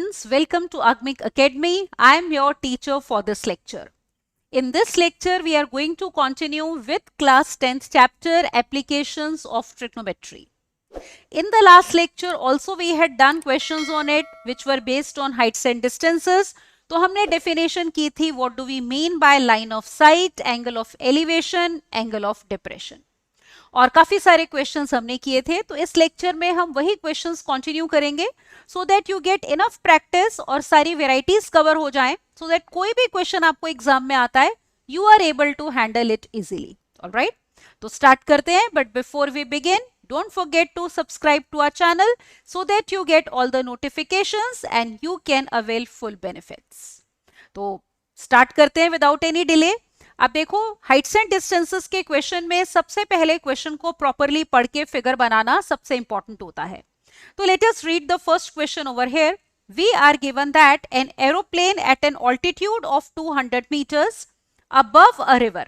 students, welcome to Agmic Academy. I am your teacher for this lecture. In this lecture, we are going to continue with class 10th chapter Applications of Trigonometry. In the last lecture also we had done questions on it which were based on heights and distances. तो हमने definition की थी what do we mean by line of sight, angle of elevation, angle of depression. और काफी सारे questions हमने किए थे, तो इस लेक्चर में हम वही क्वेश्चंस कंटिन्यू करेंगे so that you get enough practice और सारी वेराइटीज कवर हो जाएं सो दैट कोई भी क्वेश्चन आपको एग्जाम में आता है you are able to handle it easily. Alright, तो स्टार्ट करते हैं. But before we begin, don't forget to subscribe to our channel so that you get all the notifications and you can avail full benefits. तो start करते हैं without any delay. अब देखो, Heights and distances के question में सबसे पहले question को प्रॉपरली पढ़ के फिगर बनाना सबसे इंपॉर्टेंट होता है. तो let us read the first question over here. We are given that an aeroplane at an altitude of 200 meters above a river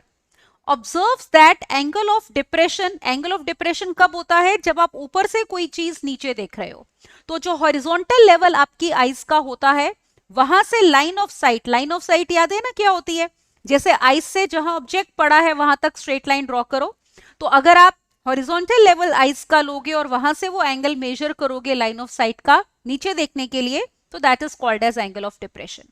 observes that angle of depression कब होता है? जब आप ऊपर से कोई चीज नीचे देख रहे हो. तो जो हॉरिजॉन्टल लेवल आपकी आइज का होता है वहां से लाइन ऑफ साइट याद है ना क्या होती है? जैसे आइज से जहां ऑब्जेक्ट पड़ा है वहां तक स्ट्रेट लाइन ड्रॉ करो. तो अगर आप हॉरिजॉन्टल लेवल आइज का लोगे और वहां से वो एंगल मेजर करोगे लाइन ऑफ साइट का नीचे देखने के लिए, तो that is called as angle of depression.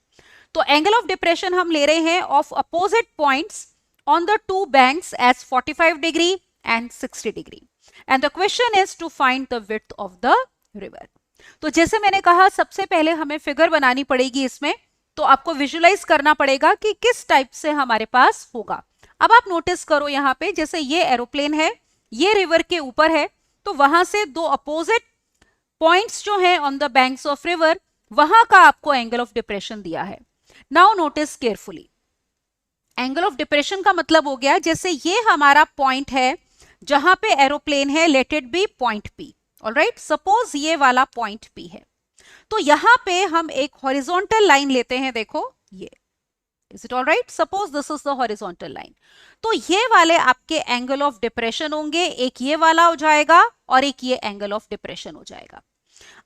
तो एंगल ऑफ डिप्रेशन हम ले रहे हैं of opposite points on the two banks as 45 degree and 60 degree. And the question is to find the width of the river. तो जैसे मैंने कहा सबसे पहले हमें फिगर बनानी पड़ेगी इसमें, तो आपको विजुलाइज करना पड़ेगा कि किस टाइप से हमारे पास होगा. अब आप नोटिस करो यहाँ पे, जैसे ये एरोप्लेन है, ये रिवर के ऊपर है, तो वहां से दो अपोजिट पॉइंट्स जो है on the banks of river, वहां का आपको एंगल ऑफ डिप्रेशन दिया है. Now notice carefully. Angle of depression का मतलब हो गया, जैसे ये हमारा पॉइंट है जहां पे एरोप्लेन है, let it be point P. Alright, suppose ये वाला पॉइंट पी है, तो यहां पे हम एक हॉरिजॉन्टल लाइन लेते हैं. देखो ये, is it alright? Suppose this is the horizontal line. तो ये वाले आपके एंगल ऑफ डिप्रेशन होंगे, एक ये वाला हो जाएगा और एक ये एंगल ऑफ डिप्रेशन हो जाएगा.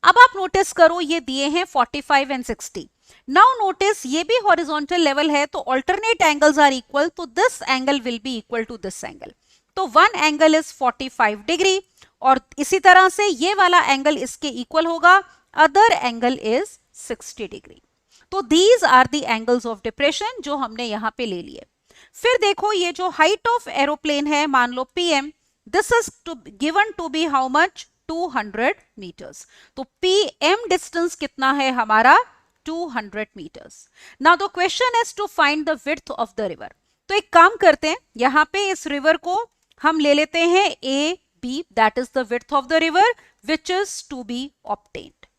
अब आप नोटिस करो, ये दिए हैं 45 एंड 60. नाउ नोटिस ये भी हॉरिजॉन्टल लेवल है, तो ऑल्टरनेट एंगल्स आर इक्वल, तो this angle will be equal to this angle. तो वन एंगल इज 45 डिग्री और इसी तरह से ये वाला एंगल इसके इक्वल होगा, अदर एंगल इज 60 डिग्री. तो these are the angles of depression जो हमने यहां पे ले लिए. फिर देखो, ये जो हाइट ऑफ एरोप्लेन है, मान लो pm, this is given to be how much? 200 meters. तो pm डिस्टेंस कितना है हमारा? 200 meters. Now the question is to find the width of the river. तो एक काम करते हैं, यहाँ पे इस रिवर को हम ले लेते हैं AB, that is the width of the river which is to be obtained.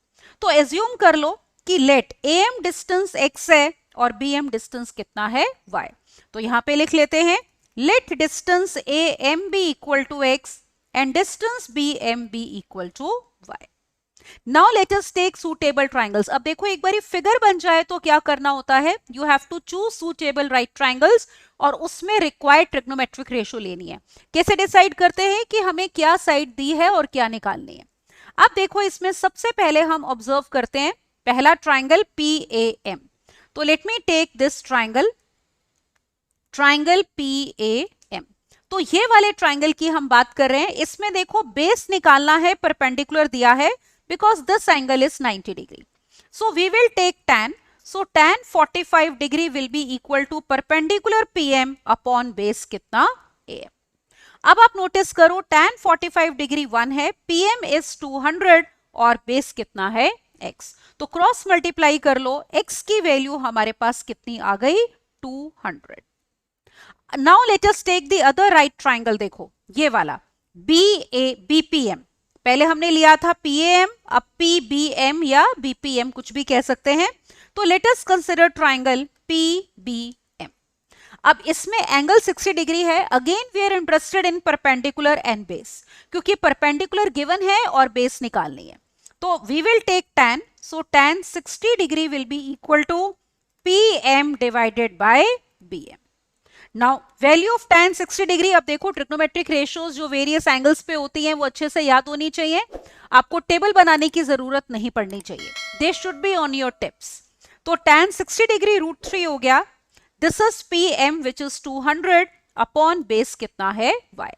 तो assume कर लो कि let AM distance x है और BM distance कितना है? y. तो यहाँ पे लिख लेते हैं let distance AM be equal to x and distance BM be equal to y. Now let us take suitable triangles. अब देखो, एक बार फिगर बन जाए तो क्या करना होता है? You have to choose suitable right triangles और उसमें required trigonometric ratio लेनी है. कैसे डिसाइड करते हैं कि हमें क्या साइड दी है और क्या निकालनी है? अब देखो, इसमें सबसे पहले हम ऑब्जर्व करते हैं पहला ट्राइंगल PAM. तो let me take this triangle PAM. तो ये वाले ट्राइंगल की हम बात कर रहे हैं. इसमें देखो बेस निकालना है, परपेंडिकुलर दिया है, because this angle is 90 degree. So we will take tan. So tan 45 degree will be equal to perpendicular PM upon base कितना? AM. अब आप नोटिस करो, tan 45 degree 1 है, PM is 200 और base कितना है? X. तो क्रॉस मल्टीप्लाई कर लो, X की वैल्यू हमारे पास कितनी आ गई? 200. Now let us take the other right triangle. देखो ये वाला BPM. पहले हमने लिया था PAM, अब PBM या BPM कुछ भी कह सकते हैं. तो let us consider triangle PBM. अब इसमें एंगल 60 डिग्री है. Again we are interested in perpendicular and base, क्योंकि परपेंडिकुलर गिवन है और बेस निकालनी है. तो we will take tan. So tan 60 degree will be equal to PM divided by BM. Now value of tan 60 degree, अब देखो trigonometric ratios जो various angles पे होती हैं वो अच्छे से याद होनी चाहिए, आपको टेबल बनाने की जरूरत नहीं पड़नी चाहिए, they should be on your tips. तो tan 60 डिग्री √3 हो गया, this is PM which is 200 upon base कितना है y।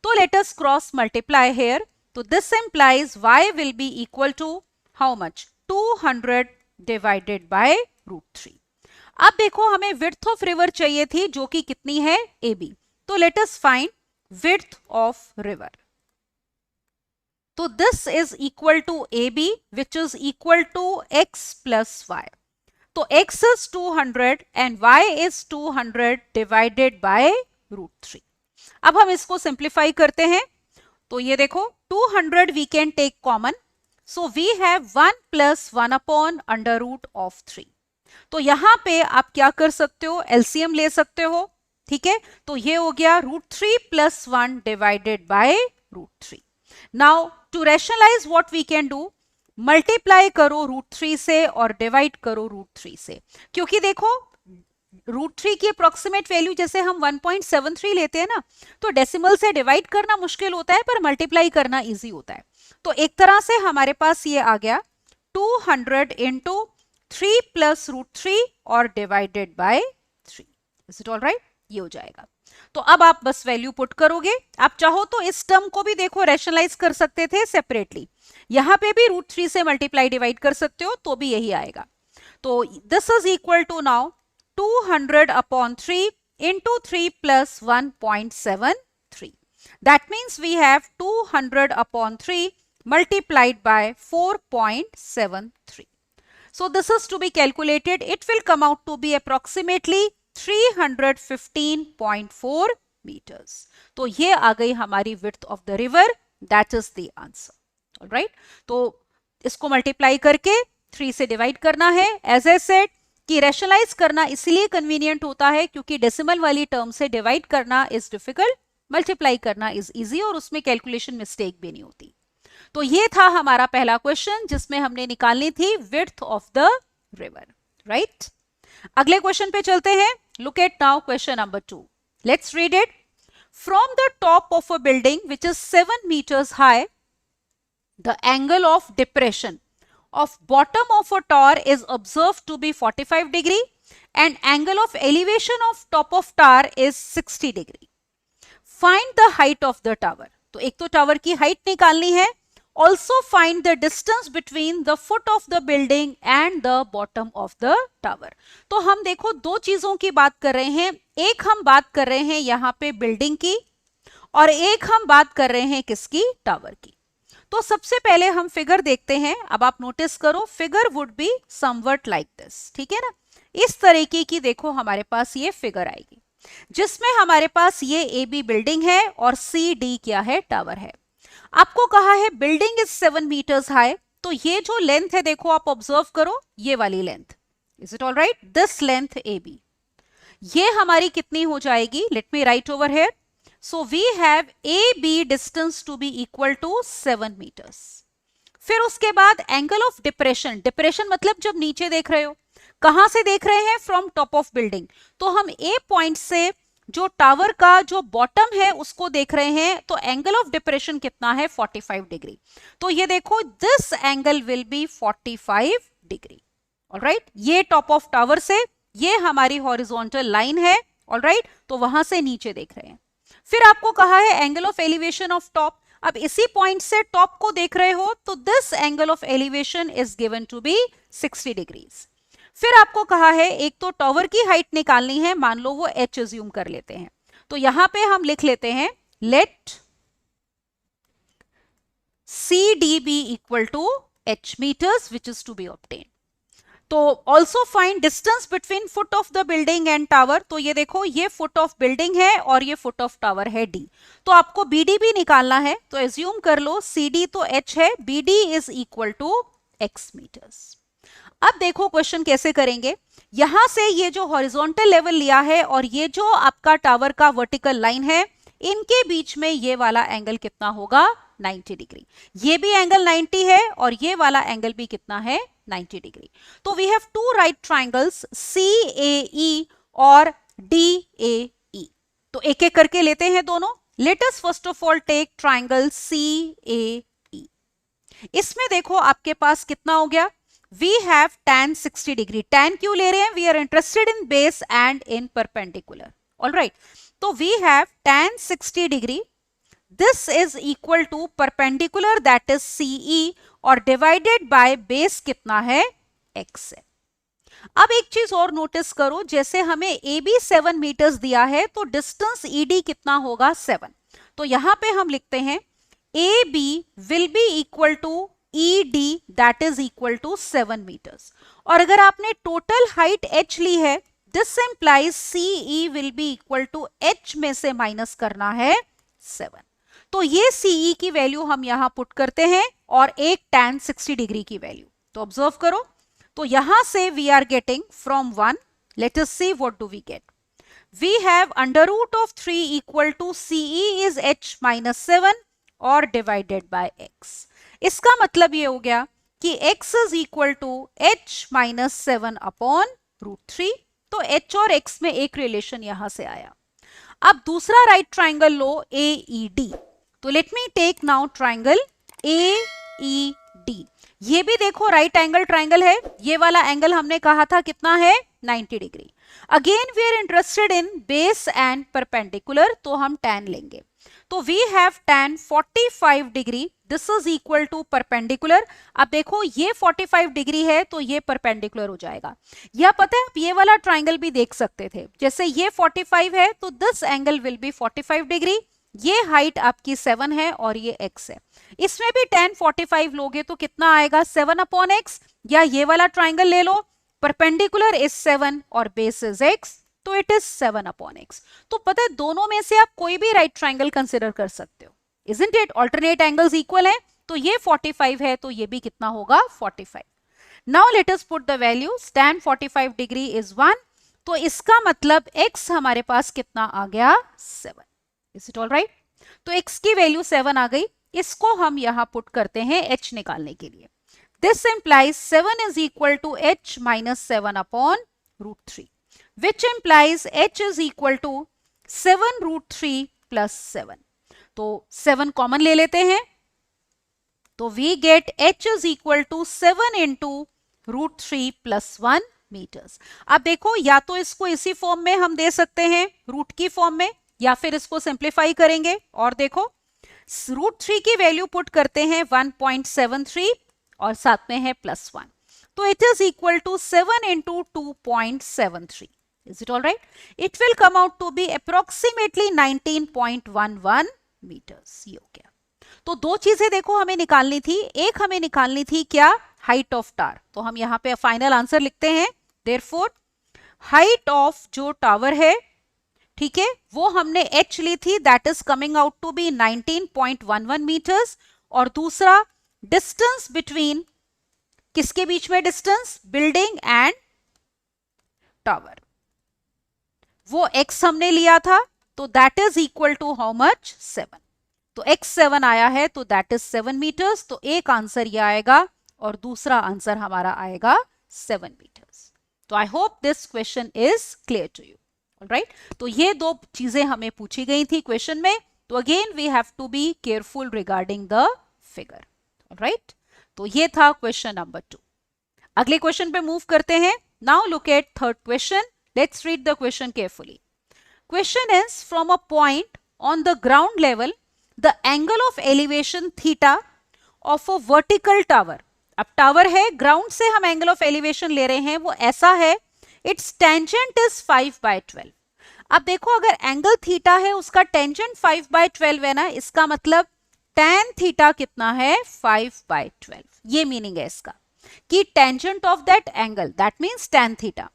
तो let us cross multiply here, तो this implies y will be equal to how much, 200 divided by √3। अब देखो हमें विड्थ ऑफ रिवर चाहिए थी जो कि कितनी है AB, तो let us find width of river. तो this is equal to AB which is equal to x plus y। तो x is 200 and y is 200 divided by √3। अब हम इसको सिंप्लीफाई करते हैं, तो ये देखो 200 we can take common, so we have 1 plus 1 upon under root of 3। तो यहां पे आप क्या कर सकते हो, एलसीएम ले सकते हो, ठीक है। तो ये हो गया √3 plus 1 divided by √3। Now to rationalise what we can do, multiply करो √3 से और डिवाइड करो √3 से, क्योंकि देखो √3 की अप्रोक्सीमेट वैल्यू जैसे हम 1.73 लेते हैं ना, तो डेसिमल से डिवाइड करना मुश्किल होता है पर मल्टीप्लाई करना इजी होता है। तो एक तरह से हमारे पास ये आ गया 200 इंटू 3 प्लस √3 और divided by 3। Is it all right, ये हो जाएगा। तो अब आप बस वैल्यू पुट करोगे, आप चाहो तो इस टर्म को भी देखो रैशनलाइज कर सकते थे सेपरेटली, यहां पे भी √3 से मल्टीप्लाई डिवाइड कर सकते हो तो भी यही आएगा। तो this is equal to now 200 upon 3 into 3 plus 1.73। That means we have 200 upon 3 multiplied by 4.73. So this is to be calculated. It will come out to be approximately 315.4 meters. तो ये आ गई हमारी width of the river. That is the answer. All right. तो इसको multiply करके 3 से divide करना है। As I said कि रैशनलाइज करना इसलिए कन्वीनियंट होता है क्योंकि डेसिमल वाली टर्म से डिवाइड करना इज डिफिकल्ट, मल्टीप्लाई करना इज इजी और उसमें कैलकुलेशन मिस्टेक भी नहीं होती। तो ये था हमारा पहला क्वेश्चन जिसमें हमने निकालनी थी width of the river, right. अगले क्वेश्चन पे चलते हैं। Look at now question number 2। Let's read it. From the top of a building which is 7 meters high, the angle of depression of bottom of a tower is observed to be 45 degree and angle of elevation of top of tower is 60 degree. Find the height of the tower. तो एक तो tower की height निकालनी है, also find the distance between the foot of the building and the bottom of the tower. तो हम देखो दो चीजों की बात कर रहे हैं, एक हम बात कर रहे हैं यहाँ पे बिल्डिंग की और एक हम बात कर रहे हैं किसकी, टावर की। तो सबसे पहले हम फिगर देखते हैं। अब आप नोटिस करो figure would be somewhat like this, ठीक है ना। इस तरीके की देखो हमारे पास ये फिगर आएगी जिसमें हमारे पास ये AB बिल्डिंग है और CD क्या है, टावर है। आपको कहा है बिल्डिंग इज 7 meters हाई, तो ये जो लेंथ है देखो आप ऑब्जर्व करो, ये वाली length, is it all right, this length AB, ये हमारी कितनी हो जाएगी, let me right over here. So we have AB distance to be equal to 7 meters. फिर उसके बाद एंगल ऑफ डिप्रेशन, डिप्रेशन मतलब जब नीचे देख रहे हो, कहां से देख रहे हैं, फ्रॉम टॉप ऑफ बिल्डिंग, तो हम A पॉइंट से जो टावर का जो बॉटम है उसको देख रहे हैं, तो एंगल ऑफ डिप्रेशन कितना है, 45 डिग्री। तो ये देखो this angle will B 45 degree, alright. ये टॉप ऑफ टावर से, ये हमारी हॉरिजॉन्टल लाइन है, ऑलराइट, तो वहां से नीचे देख रहे हैं। फिर आपको कहा है angle of elevation of top, अब इसी पॉइंट से टॉप को देख रहे हो, तो this angle of elevation is given to be 60 degrees. फिर आपको कहा है एक तो टावर की हाइट निकालनी है, मान लो वो h अज्यूम कर लेते हैं, तो यहां पे हम लिख लेते हैं late CD be equal to h meters which is to be obtained. तो also find distance between foot of the building and tower, तो ये देखो ये फुट ऑफ बिल्डिंग है और ये फुट ऑफ टावर है D, तो आपको BD भी निकालना है, तो एज्यूम कर लो CD तो h है, BD is equal to x metres. अब देखो क्वेश्चन कैसे करेंगे, यहां से ये जो हॉरिजॉन्टल लेवल लिया है और ये जो आपका टावर का वर्टिकल लाइन है, इनके बीच में ये वाला एंगल कितना होगा, 90 डिग्री। ये भी एंगल 90 है और ये वाला एंगल भी कितना है, 90 डिग्री। तो we have two right triangles CAE और DAE। तो एक एक करके लेते हैं दोनों. Let us first of all take triangle CAE. इसमें देखो आपके पास कितना हो गया, we have tan 60 degree. tan क्यों ले रहे हैं, we are interested in base and in perpendicular. Alright, तो we have tan 60 degree. This is equal to perpendicular that is CE और डिवाइडेड बाय बेस कितना है, x है. अब एक चीज और नोटिस करो, जैसे हमें AB 7 मीटर्स दिया है तो डिस्टेंस ED कितना होगा, 7. तो यहां पे हम लिखते हैं AB will be equal to ED that is equal to 7 meters. और अगर आपने टोटल हाइट h ली है, this implies CE will be equal to h में से माइनस करना है 7. तो ये CE की वैल्यू हम यहां पुट करते हैं और एक tan 60 डिग्री की वैल्यू. तो ऑब्जर्व करो, तो यहां से we are getting from 1, let us see what do we get. We have under root of 3 equal to CE is h minus 7 और डिवाइडेड बाय x. इसका मतलब ये हो गया कि x is equal to h minus 7 upon root 3. तो h और x में एक रिलेशन यहां से आया. अब दूसरा राइट ट्राइंगल लो AED. तो let me take now triangle AED. ये भी देखो राइट एंगल ट्राइंगल है. ये वाला एंगल हमने कहा था कितना है, 90 degree. Again we are interested in base and perpendicular, तो हम tan लेंगे. तो we have tan 45 degree. This is equal to perpendicular. अब देखो ये 45 डिग्री है तो ये परपेंडिकुलर हो जाएगा. या पता है आप ये वाला ट्राइंगल भी देख सकते थे, जैसे ये 45 है तो this angle will B 45 degree. ये हाइट आपकी 7 है और ये x है. इसमें भी tan 45 लोगे तो कितना आएगा, 7 अपॉन x. या ये वाला ट्राइंगल ले लो, परपेंडिकुलर इज 7 और बेस इज x, तो इट इज 7 अपॉन x. तो पता है दोनों में से आप कोई भी राइट ट्राइंगल कंसिडर कर सकते हो, isn't it. Alternate angles equal है, तो ये 45 है तो ये भी कितना होगा, 45. Now let us put the values. tan 45 degree is 1, तो इसका मतलब x हमारे पास कितना आ गया, 7. Is it all right. तो x की वैल्यू 7 आ गई. इसको हम यहां पुट करते हैं h निकालने के लिए. This implies 7 is equal to h minus 7 upon root 3, which implies h is equal to 7 root 3 plus 7. तो 7 कॉमन ले लेते हैं, तो we get h is equal to 7 into root 3 plus 1 meters. अब देखो या तो इसको इसी फॉर्म में हम दे सकते हैं, रूट की फॉर्म में, या फिर इसको सिंप्लीफाई करेंगे. और देखो रूट 3 की वैल्यू पुट करते हैं 1.73 और साथ में है प्लस 1, तो it is equal to 7 into 2.73. Is it all right? It will come out to be approximately 19.11 meters. ये हो गया. तो दो चीजें देखो हमें निकालनी थी. एक हमें निकालनी थी क्या, हाइट ऑफ टावर. तो हम यहाँ पे फाइनल आंसर लिखते हैं. Therefore, हाइट ऑफ जो टावर है, ठीक है, वो हमने h ली थी, that is coming out to be 19.11 metres. और दूसरा डिस्टेंस बिटवीन, किसके बीच में डिस्टेंस, बिल्डिंग एंड टावर, वो x हमने लिया था, तो that is equal to how much, 7. तो x 7 आया है तो दैट इज 7 मीटर्स. तो एक आंसर ये आएगा और दूसरा आंसर हमारा आएगा 7 मीटर्स. तो I hope this question is clear to you. Alright, तो ये दो चीजें हमें पूछी गई थी क्वेश्चन में. तो again we have to be careful regarding the figure. Alright, तो ये था क्वेश्चन नंबर 2. अगले क्वेश्चन पे मूव करते हैं. Now look eight third question. Let's read the question carefully. Question is, from a point on the ground level, the angle of elevation theta of a vertical tower. अब tower है, ground से हम angle of elevation ले रहे हैं, वो ऐसा है, its tangent is 5/12. अब देखो अगर एंगल थीटा है उसका टेंजेंट 5/12 है ना, इसका मतलब tan थीटा कितना है, 5/12. ये मीनिंग है इसका कि tangent of that angle, that means tan theta.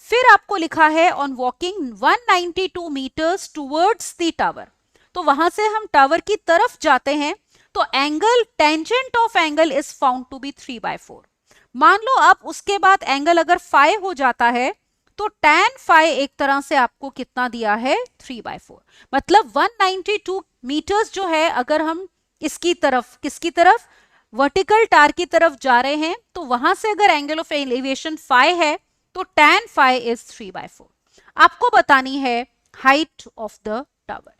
फिर आपको लिखा है on walking 192 metres towards the tower. तो वहां से हम टावर की तरफ जाते हैं, तो angle, tangent of angle is found to be 3/4. मान लो अब उसके बाद एंगल अगर फाई हो जाता है, तो tan फाई एक तरह से आपको कितना दिया है, 3/4. मतलब 192 मीटर्स जो है, अगर हम इसकी तरफ, किसकी तरफ, वर्टिकल टार की तरफ जा रहे हैं, तो वहां से अगर एंगल ऑफ एलिवेशन फाई है, तो tan phi is 3/4. आपको बतानी है height of the tower.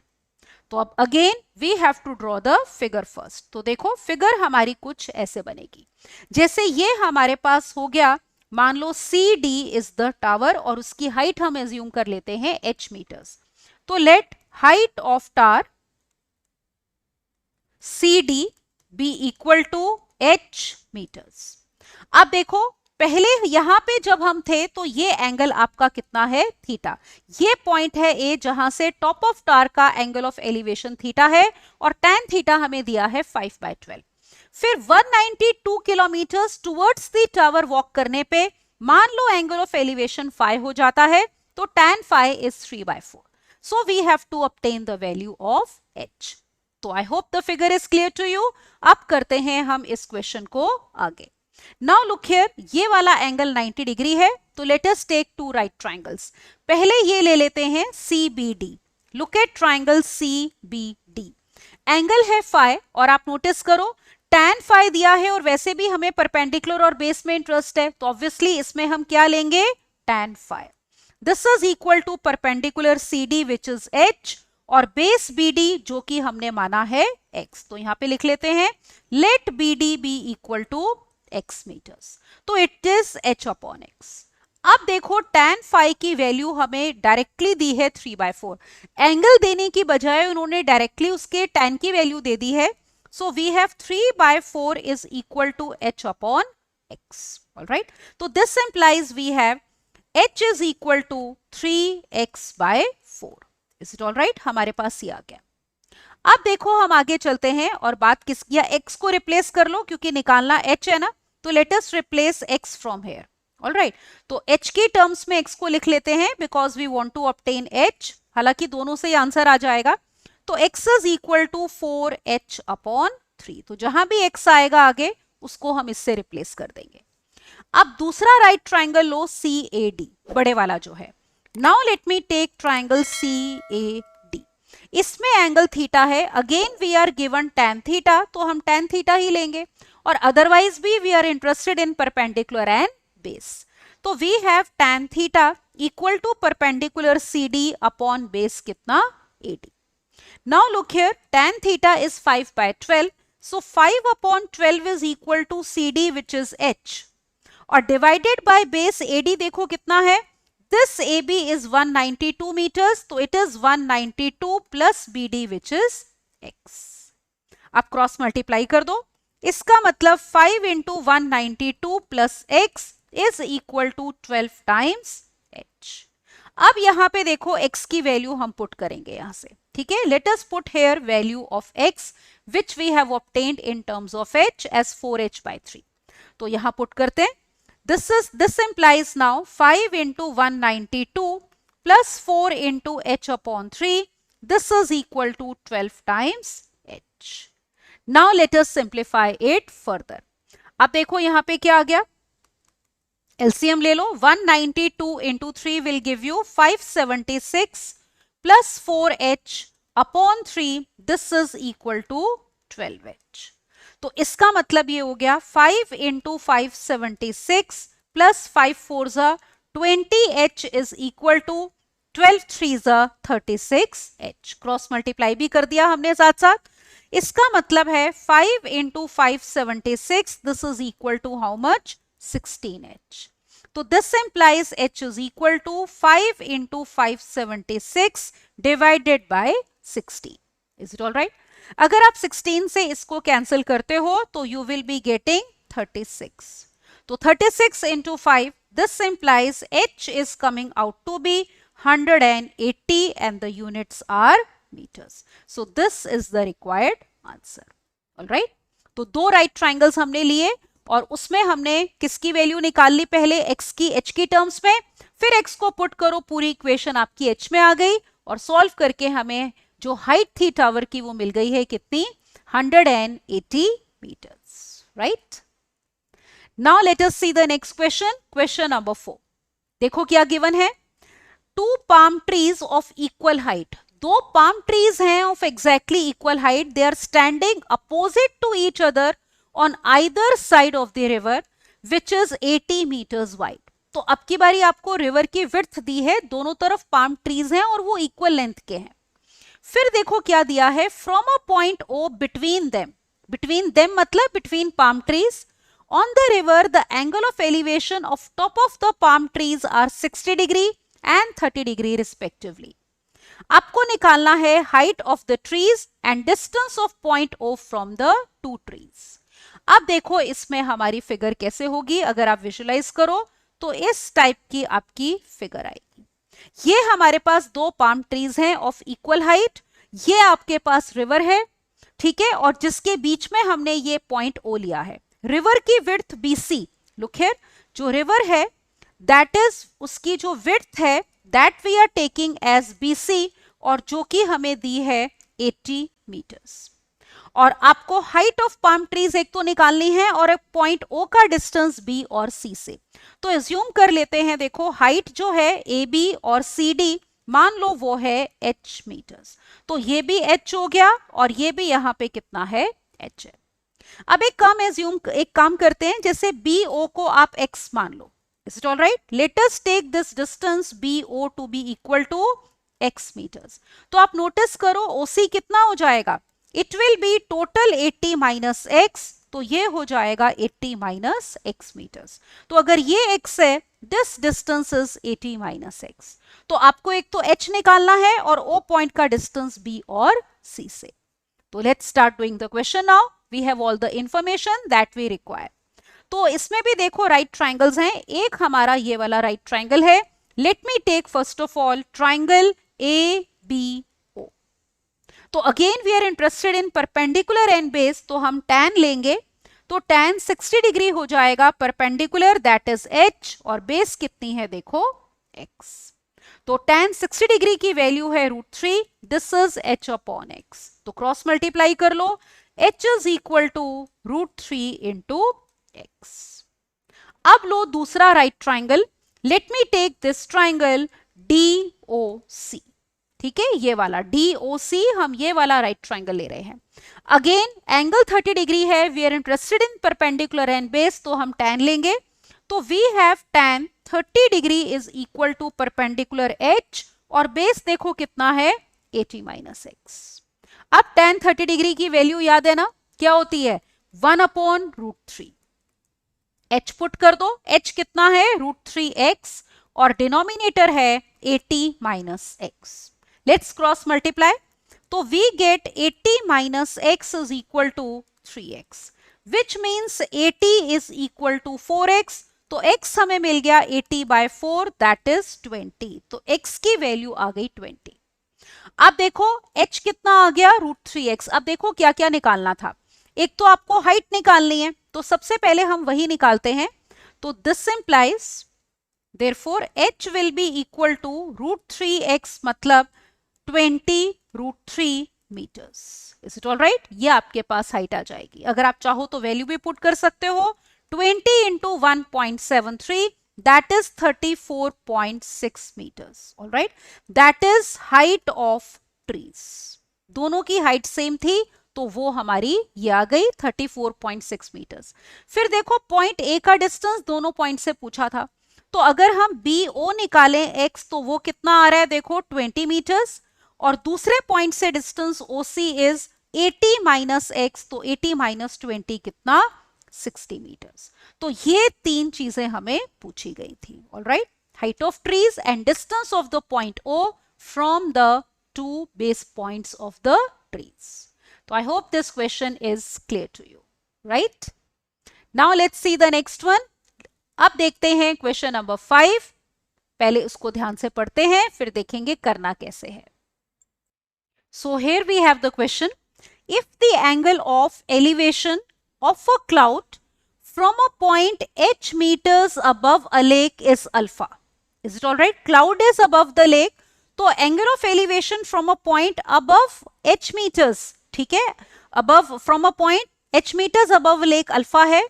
तो अब again we have to draw the figure first. तो देखो फिगर हमारी कुछ ऐसे बनेगी. जैसे ये हमारे पास हो गया, मान लो C D is the tower और उसकी हाइट हम एज्यूम कर लेते हैं h मीटर्स. तो let height of tower C D be equal to h metres. अब देखो पहले यहां पे जब हम थे तो ये एंगल आपका कितना है, थीटा. ये पॉइंट है ए जहां से टॉप ऑफ टावर का एंगल ऑफ एलिवेशन थीटा है और tan थीटा हमें दिया है 5/12. फिर 192 kilometre towards the tower walk करने पे मान लो एंगल ऑफ एलिवेशन फाई हो जाता है तो tan phi is 3/4. So we have to obtain the value of h. तो I hope the figure is clear to you. अब करते हैं हम इस क्वेश्चन को आगे. Now look here, ये वाला एंगल 90 डिग्री है तो let us take two right triangles. पहले ये ले लेते हैं CBD. Look at triangle CBD. Angle है फाई और आप नोटिस करो tan फाई दिया है और वैसे भी हमें परपेंडिकुलर और बेस में इंटरेस्ट है तो ऑब्वियसली इसमें हम क्या लेंगे, tan phi. This is equal to perpendicular CD which is h और बेस BD जो कि हमने माना है x. तो यहां पे लिख लेते हैं let BD be equal to x metres. तो it is h upon x. अब देखो tan फाई की वैल्यू हमें डायरेक्टली दी है 3/4. एंगल देने की बजाय उन्होंने डायरेक्टली उसके tan की वैल्यू दे दी है. So we have 3/4 is equal to h upon x. Alright, तो this implies we have h is equal to 3x/4. Is it alright? हमारे पास ये आ गया. अब देखो हम आगे चलते हैं और बात किस, या x को रिप्लेस कर लो क्योंकि निकालना h है ना. तो let us replace x from here. Alright, तो h के टर्म्स में x को लिख लेते हैं because we want to obtain h. हालांकि दोनों से ही आंसर आ जाएगा. तो x is equal to 4h upon 3. तो जहां भी x आएगा आगे उसको हम इससे रिप्लेस कर देंगे. अब दूसरा राइट ट्राइंगल लो CAD, बड़े वाला जो है. Now let me take triangle CAD. इसमें एंगल थीटा है. Again we are given tan theta तो हम tan थीटा ही लेंगे और अदरवाइज भी we are interested in perpendicular and base. तो we have tan theta equal to perpendicular CD upon base कितना, AD. Now look here, tan theta is 5/12. So 5 upon 12 is equal to CD which is h और divided by base AD देखो कितना है. This AB is 192 meters, तो it is 192 plus BD which is x. अब cross multiply कर दो. इसका मतलब 5 into 192 plus x is equal to 12 times h. अब यहां पे देखो x की वैल्यू हम पुट करेंगे यहां से. ठीक है, let us put here value of x which we have obtained in terms of h as 4h/3. तो यहां पुट करते हैं. This implies now 5 into 192 plus 4 into h upon 3. This is equal to 12 times h. Now let us simplify it further. अब देखो यहाँ पे क्या आ गया, LCM ले लो. 192 into 3 will give you 576 plus 4h upon 3. This is equal to 12h. तो इसका मतलब ये हो गया 5 into 576 plus 5 4s 20h is equal to 12 3s 36h. Cross multiply भी कर दिया हमने साथ साथ. इसका मतलब है 5 into 576 this is equal to how much, 16h. तो this implies h is equal to 5 into 576 divided by 16. Is it all right? अगर आप 16 से इसको कैंसिल करते हो तो यू विल बी गेटिंग 36. तो 36 into 5, this implies h is coming out to be 180 and the units are meters. So this is the required answer. All right? तो दो राइट ट्राइंगल्स हमने लिए और उसमें हमने किसकी वैल्यू निकाल ली, पहले x की h की टर्म्स में, फिर x को पुट करो, पूरी इक्वेशन आपकी h में आ गई और सॉल्व करके हमें जो हाइट थी टावर की वो मिल गई है कितनी, 180 metres. Right, now let us see the next question. Question number 4. देखो क्या गिवन है. 2 palm trees of equal height. दो palm trees हैं of exactly equal height. They are standing opposite to each other on either side of the river which is 80 meters wide. तो अब की बारी आपको रिवर की विड्थ दी है, दोनों तरफ पाम ट्रीज हैं और वो इक्वल लेंथ के हैं। फिर देखो क्या दिया है, from a point O between them मतलब between palm trees on the river the angle of elevation of top of the palm trees are 60 degree and 30 degree respectively. आपको निकालना है height of the trees and distance of point O from the two trees. अब देखो इसमें हमारी figure कैसे होगी, अगर आप विजुलाइज करो तो इस टाइप की आपकी फिगर आएगी। ये हमारे पास दो पाम ट्रीज हैं ऑफ इक्वल हाइट, ये आपके पास रिवर है, ठीक है, और जिसके बीच में हमने ये पॉइंट ओ लिया है। रिवर की विड्थ BC, लुक हियर, जो रिवर है दैट इज उसकी जो विड्थ है that we are taking as BC, और जो कि हमें दी है 80 मीटर्स। और आपको हाइट ऑफ पाम ट्रीज एक तो निकालनी है और एक पॉइंट ओ का डिस्टेंस B और C से। तो एज्यूम कर लेते हैं, देखो हाइट जो है AB और CD मान लो वो है H मीटर्स, तो ये भी H हो गया और ये भी यहां पे कितना है, H है। अब एक काम करते हैं, जैसे BO को आप X मान लो, is it all right? Let us take this distance BO to be equal to X metres. तो आप नोटिस करो OC कितना हो जाएगा, it will be total 80 minus x, तो ये हो जाएगा 80 माइनस x मीटर्स। तो अगर ये x है, this distance is 80 minus x। तो आपको एक तो h निकालना है और o पॉइंट का डिस्टेंस b और c से। तो let's start doing the question now, we have all the information that we require. तो इसमें भी देखो राइट ट्राइंगल्स हैं, एक हमारा ये वाला राइट ट्राइंगल है। Let me take first of all triangle ABO। तो again we are interested in perpendicular and base, तो हम tan लेंगे, तो tan 60 डिग्री हो जाएगा परपेंडिकुलर दैट इज h, और बेस कितनी है देखो x। तो tan 60 डिग्री की वैल्यू है √3, this is h upon x। तो क्रॉस मल्टीप्लाई कर लो, h is equal to √3 into x। अब लो दूसरा right triangle, let me take this triangle DOC, ठीक है, ये वाला DOC, हम ये वाला राइट ट्राइंगल ले रहे हैं। अगेन एंगल 30 डिग्री है, we are interested in perpendicular and base, तो हम tan लेंगे, तो we have tan 30 degree is equal to perpendicular h, और बेस देखो कितना है 80 माइनस x। अब tan 30 डिग्री की वैल्यू याद है ना, क्या होती है 1 अपॉन √3, h पुट कर दो, h कितना है √3x, और डिनोमिनेटर है 80 minus x। Let's cross multiply, तो we get 80 minus x is equal to 3x, which means 80 is equal to 4x। तो x हमें मिल गया 80 बाय 4 दैट इज 20, तो x की वैल्यू आ गई 20। अब देखो h कितना आ गया √3x। अब देखो क्या क्या निकालना था, एक तो आपको हाइट निकालनी है, तो सबसे पहले हम वही निकालते हैं। तो this implies therefore h will be equal to √3x, मतलब 20 √3 metres. Is it all right? ये आपके पास हाइट आ जाएगी। अगर आप चाहो तो वैल्यू भी पुट कर सकते हो, 20 into 1.73 that is 34.6 metres. All right, that is height of trees. दोनों की हाइट सेम थी, तो वो हमारी ये आ गई 34.6 मीटर्स। फिर देखो पॉइंट ए का डिस्टेंस दोनों पॉइंट से पूछा था, तो अगर हम BO निकालें x, तो वो कितना आ रहा है देखो 20 मीटर्स, और दूसरे पॉइंट से distance OC is 80 minus x, तो 80 माइनस 20 कितना 60 मीटर्स। तो ये तीन चीजें हमें पूछी गई थी। Alright, height of trees and distance of the point O from the two base points of the trees. तो I hope this question is clear to you, right? Now let's see the next one. अब देखते हैं question number 5, पहले उसको ध्यान से पढ़ते हैं फिर देखेंगे करना कैसे है। So here we have the question, if the angle of elevation of a cloud from a point h meters above a lake is alpha, is it all right? Cloud is above the lake, तो angle of elevation from a point above h meters, ठीक है, above from a point h meters above lake alpha है,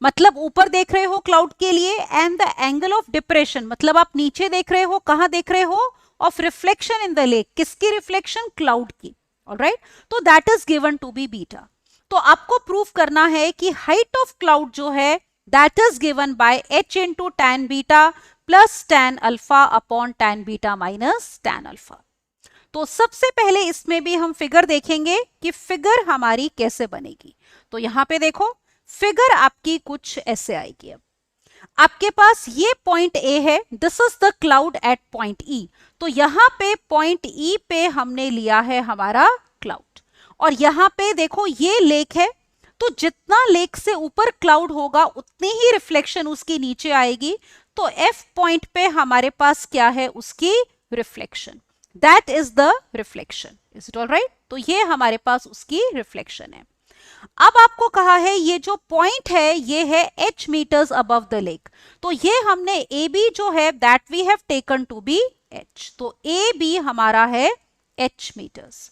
मतलब ऊपर देख रहे हो cloud के लिए, and the angle of depression मतलब आप नीचे देख रहे हो, कहां देख रहे हो, of reflection in the lake, किसकी रिफ्लेक्शन, क्लाउड की। ऑलराइट, तो that is given to be beta. तो आपको प्रूफ करना है कि हाइट ऑफ क्लाउड जो है that is given by h into tan beta plus tan alpha upon tan beta minus tan alpha. तो सबसे पहले इसमें भी हम फिगर देखेंगे कि फिगर हमारी कैसे बनेगी. तो यहां पे देखो फिगर आपकी कुछ ऐसे आएगी. अब आपके पास ये पॉइंट ए है, this is the cloud at point E. तो यहां पे पॉइंट ई पे हमने लिया है हमारा क्लाउड, और यहां पे देखो ये लेक है, तो जितना लेक से ऊपर क्लाउड होगा उतनी ही रिफ्लेक्शन उसकी नीचे आएगी. तो एफ पॉइंट पे हमारे पास क्या है, उसकी reflection, that is the reflection. Is it all right? तो ये हमारे पास उसकी रिफ्लेक्शन है. अब आपको कहा है ये जो पॉइंट है ये है h metres above the lake. तो ये हमने ए बी जो है that we have taken to be h. तो ए बी हमारा है h मीटर्स.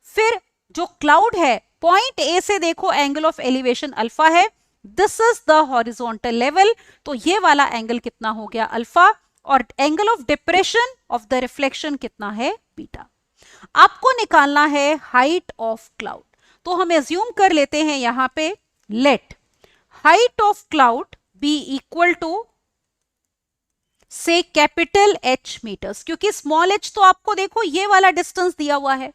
फिर जो क्लाउड है पॉइंट ए से देखो एंगल ऑफ एलिवेशन अल्फा है, this is the horizontal level. तो ये वाला एंगल कितना हो गया, अल्फा, और angle of depression of the reflection कितना है, बीटा. आपको निकालना है हाइट ऑफ क्लाउड. तो हम एज्यूम कर लेते हैं यहां पे let height of cloud be equal to से कैपिटल H मीटर्स, क्योंकि स्मॉल h तो आपको देखो ये वाला डिस्टेंस दिया हुआ है,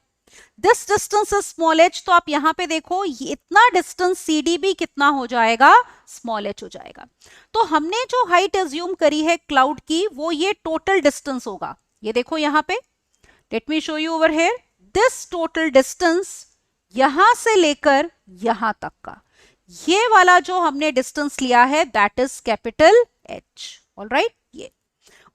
this distance is small h. तो आप यहां पे देखो ये इतना डिस्टेंस सी डी भी कितना हो जाएगा, स्मॉल h हो जाएगा. तो हमने जो हाइट एज्यूम करी है क्लाउड की वो ये टोटल डिस्टेंस होगा. ये देखो यहां पे, let me show you over here, this total distance यहां से लेकर यहां तक का ये वाला जो हमने डिस्टेंस लिया है that is capital H. Alright, ये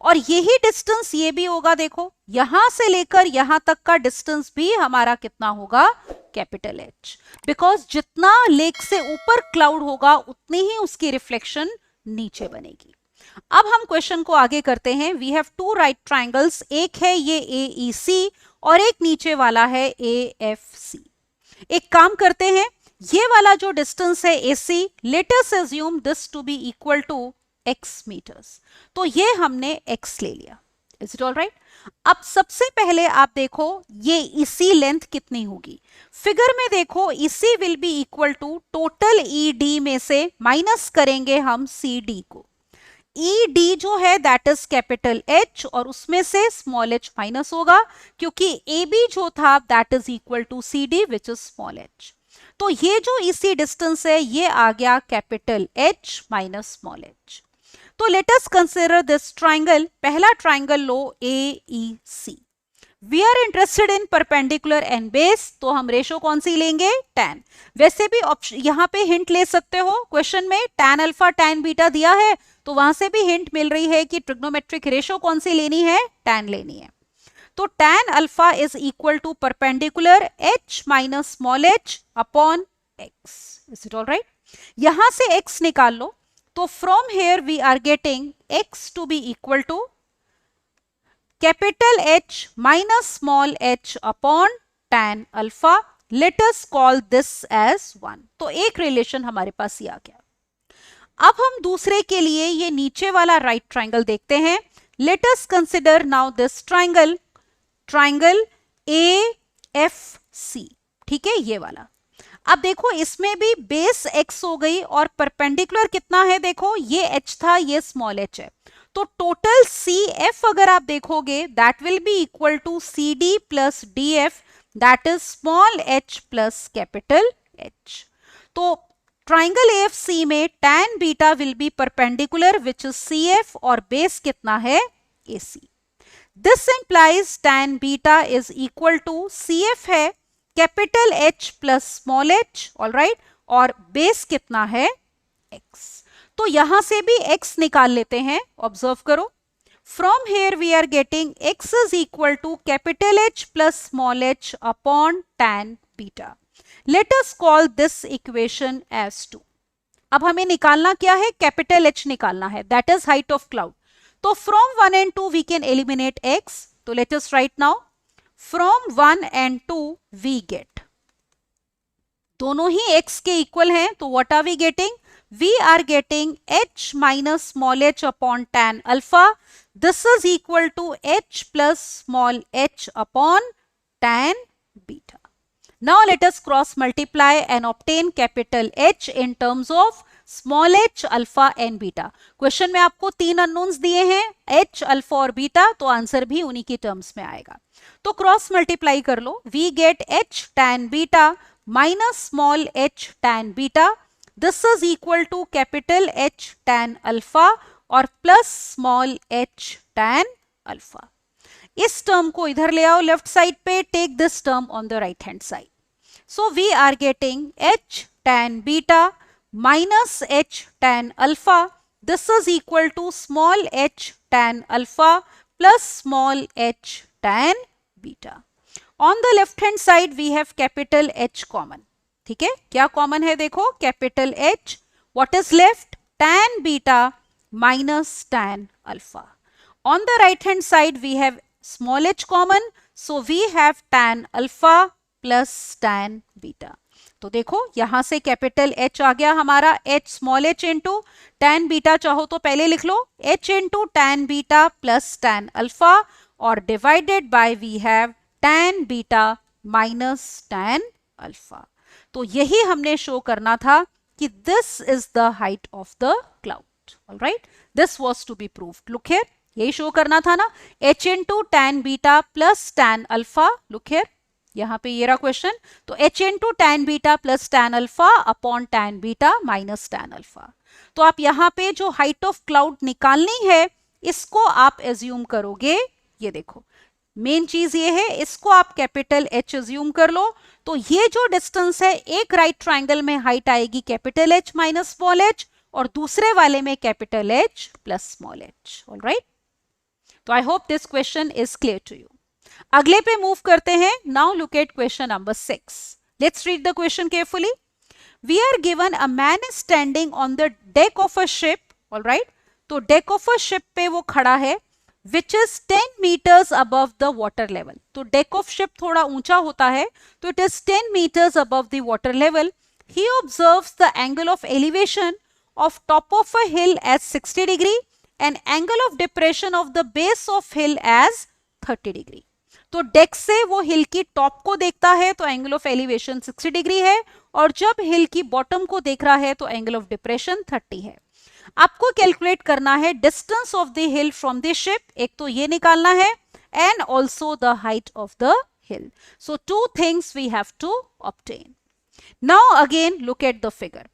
और यही डिस्टेंस ये भी होगा. देखो यहां से लेकर यहां तक का डिस्टेंस भी हमारा कितना होगा, कैपिटल H. बिकॉज जितना लेक से ऊपर क्लाउड होगा उतनी ही उसकी रिफ्लेक्शन नीचे बनेगी. अब हम क्वेश्चन को आगे करते हैं. We have two right triangles, एक है ये AEC और एक नीचे वाला है AFC. एक काम करते हैं, ये वाला जो डिस्टेंस है AC, let us assume this to be equal to x metres. तो ये हमने x ले लिया. Is it all right? अब सबसे पहले आप देखो ये EC लेंथ कितनी होगी. फिगर में देखो EC will be equal to total ED में से माइनस करेंगे हम CD को. ED जो है दैट इज कैपिटल H और उसमें से स्मॉल h माइनस होगा, क्योंकि AB जो था that is equal to CD which is small h. तो ये जो EC डिस्टेंस है ये आ गया capital H minus small h. तो let us consider this triangle. पहला ट्राइंगल लो AEC. We are interested in perpendicular and base, तो हम रेशो कौन सी लेंगे, tan. वैसे भी यहां पे हिंट ले सकते हो, क्वेश्चन में tan अल्फा tan बीटा दिया है तो वहां से भी हिंट मिल रही है कि ट्रिग्नोमेट्रिक रेशो कौन सी लेनी है, tan लेनी है. तो tan alpha is equal to perpendicular h minus small h upon x. Is it all right? यहां से x निकाल लो. तो from here we are getting x to be equal to capital H minus small h upon tan alpha. Let us call this as 1. तो एक relation हमारे पास ये आ गया. अब हम दूसरे के लिए ये नीचे वाला राइट ट्राइंगल देखते हैं. Late us consider now this triangle, triangle AFC. ठीक है, ये वाला. अब देखो इसमें भी बेस x हो गई और परपेंडिकुलर कितना है, देखो ये h था, ये स्मॉल h है. तो टोटल CF अगर आप देखोगे that will be equal to CD plus DF that is small h plus capital H. तो ट्राइंगल AFC में tan beta will be perpendicular which is CF और बेस कितना है, AC. This implies tan beta is equal to CF है capital H plus small h. Alright, और base कितना है, x. तो यहां से भी x निकाल लेते हैं. ऑब्जर्व करो, from here we are getting x is equal to capital H plus small h upon tan beta. Let us call this equation as 2. अब हमें निकालना क्या है, कैपिटल H निकालना है, that is height of cloud. तो from 1 and 2 we can eliminate x. तो let us write now from 1 and 2 we get, दोनों ही x के इक्वल हैं. तो what are we getting, we are getting h minus small h upon tan alpha. This is equal to h plus small h upon tan beta. Now let us cross multiply and obtain capital H in terms of small h, alpha and beta. Question में आपको 3 unknowns दिए हैं, h, alpha और beta, तो answer भी उन्हीं की terms में आएगा। तो क्रॉस मल्टीप्लाई कर लो, we get h tan beta minus small h tan beta, this is equal to capital H tan alpha और plus small h tan alpha. इस टर्म को इधर ले आओ लेफ्ट साइड पे, take this term on the right hand side. So we are getting h tan beta minus h tan alpha. This is equal to small h tan alpha plus small h tan beta. On the left hand side we have capital H common. ठीक है, क्या common है देखो, capital H. What is left? Tan beta minus tan alpha. On the right hand side we have small h common. So we have tan alpha plus tan beta. तो देखो यहां से capital H आ गया हमारा, H small h into tan beta, चाहो तो पहले लिख लो H into tan beta plus tan alpha और divided by we have tan beta minus tan alpha. तो यही हमने शो करना था कि this is the height of the cloud. Alright, this was to be proved. Look here, यही show करना था ना, H into tan beta plus tan alpha. Look here, यहां पे ये रहा क्वेश्चन, तो h into tan beta plus tan alpha upon tan beta minus tan alpha. तो आप यहां पे जो हाइट ऑफ क्लाउड निकालनी है इसको आप एज्यूम करोगे, ये देखो मेन चीज ये है, इसको आप कैपिटल H एज्यूम कर लो। तो ये जो डिस्टेंस है, एक राइट ट्राइंगल में हाइट आएगी capital H minus small h और दूसरे वाले में capital H plus small h। Alright, तो I hope this question is clear to you. अगले पे मूव करते हैं। Now look at question number 6। Let's read the question carefully. We are given a man is standing on the deck of a ship. Alright, तो deck of a ship पे वो खड़ा है, which is 10 metres above the water level. तो deck of ship थोड़ा ऊंचा होता है, तो it is 10 metres above the water level. He observes the angle of elevation of top of a hill as 60 degree and angle of depression of the base of hill as 30 degree. तो deck से वो हिल की top को देखता है तो angle of elevation 60 degree है, और जब हिल की बॉटम को देख रहा है तो एंगल ऑफ डिप्रेशन 30 है। आपको कैलकुलेट करना है distance of the hill from the ship, एक तो ये निकालना है and also the height of the hill. So two things we have to obtain. Now again look at the figure.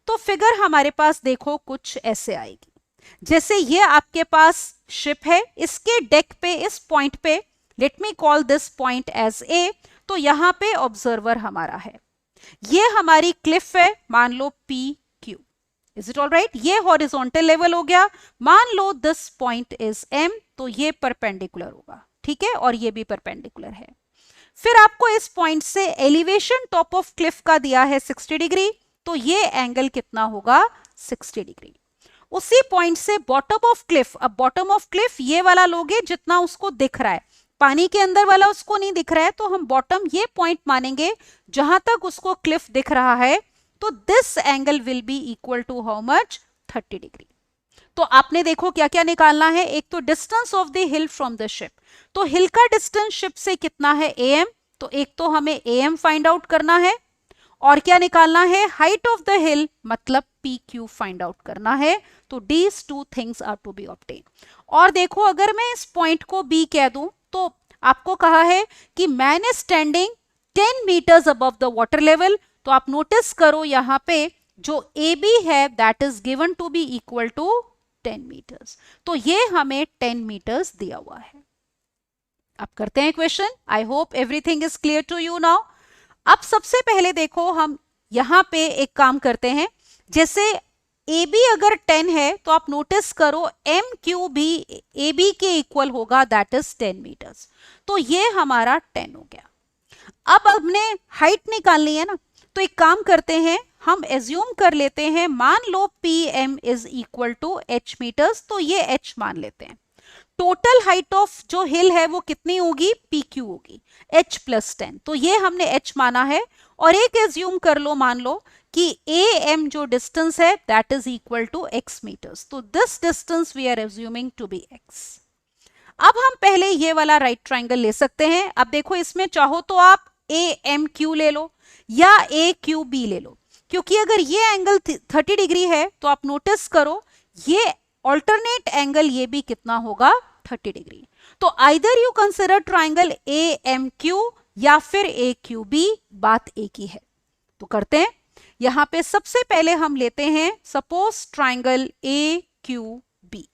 तो फिगर हमारे पास देखो कुछ ऐसे आएगी, जैसे ये आपके पास शिप है, इसके डेक पे इस पॉइंट पे, let me call this point as A, तो यहां पे ऑब्जर्वर हमारा है, ये हमारी क्लिफ है, मान लो PQ। Is it all right? ये हॉरिजॉन्टल लेवल हो गया। मान लो दिस पॉइंट इज M, तो ये परपेंडिकुलर होगा, ठीक है, और ये भी परपेंडिकुलर है। फिर आपको इस पॉइंट से एलिवेशन टॉप ऑफ क्लिफ का दिया है 60 डिग्री, तो ये एंगल कितना होगा? 60 डिग्री। उसी पॉइंट से बॉटम ऑफ क्लिफ, अब बॉटम ऑफ क्लिफ ये वाला लोगे जितना उसको दिख रहा है, पानी के अंदर वाला उसको नहीं दिख रहा है, तो हम बॉटम ये पॉइंट मानेंगे जहां तक उसको क्लिफ दिख रहा है। तो this angle will be equal to how much? 30 degree. तो आपने देखो क्या क्या निकालना है, एक तो distance of the hill from the ship, तो हिल का डिस्टेंस शिप से कितना है? AM, तो एक तो हमें AM फाइंड आउट करना है, और क्या निकालना है? हाइट ऑफ द हिल, मतलब PQ फाइंड आउट करना है। तो these two things are to be obtain. और देखो अगर मैं इस पॉइंट को B कह दूं, तो आपको कहा है कि man is standing 10 metres above the water level, तो आप नोटिस करो यहां पे जो AB है that is given to be equal to 10 metres, तो ये हमें 10 मीटर्स दिया हुआ है। अब करते हैं question. I hope everything is clear to you now. अब सबसे पहले देखो हम यहां पे एक काम करते हैं, जैसे AB अगर 10 है तो आप नोटिस करो MQ भी AB के इक्वल होगा, दैट इज 10 मीटर्स। तो ये हमारा 10 हो गया। अब हमने हाइट निकालनी है ना, तो एक काम करते हैं, हम एज्यूम कर लेते हैं, मान लो PM is equal to H metres, तो ये H मान लेते हैं। टोटल हाइट ऑफ जो हिल है वो कितनी होगी? PQ होगी, H प्लस 10, तो ये हमने H माना है। और एक एज्यूम कर लो, मान लो कि AM जो डिस्टेंस है that is equal to X metres, तो this distance we are assuming to be X। अब हम पहले ये वाला राइट ट्राइंगल ले सकते हैं। अब देखो इसमें चाहो तो आप AMQ ले लो या AQB ले लो, क्योंकि अगर ये एंगल 30 डिग्री है तो आप नोटिस करो ये ऑल्टरनेट एंगल ये भी कितना होगा 30 डिग्री। तो either you consider triangle AMQ या फिर AQB, बात एक ही है। तो करते हैं, यहां पे सबसे पहले हम लेते हैं सपोज ट्राइंगल AQB।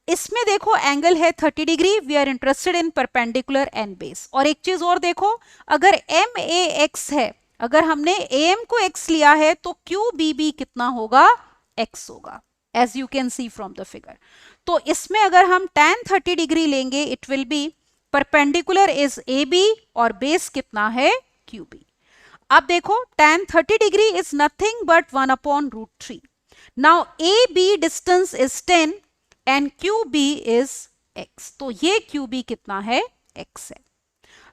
इसमें देखो एंगल है 30 degree, we are interested in perpendicular and base. और एक चीज और देखो, अगर MAX है, अगर हमने AM को x लिया है तो QBB कितना होगा, x होगा, as you can see from the figure. तो इसमें अगर हम tan 30 डिग्री लेंगे it will be perpendicular is AB और बेस कितना है QB। अब देखो tan 30 degree is nothing but 1/√3। Now AB distance is 10 and QB is x, तो ये QB कितना है, x है।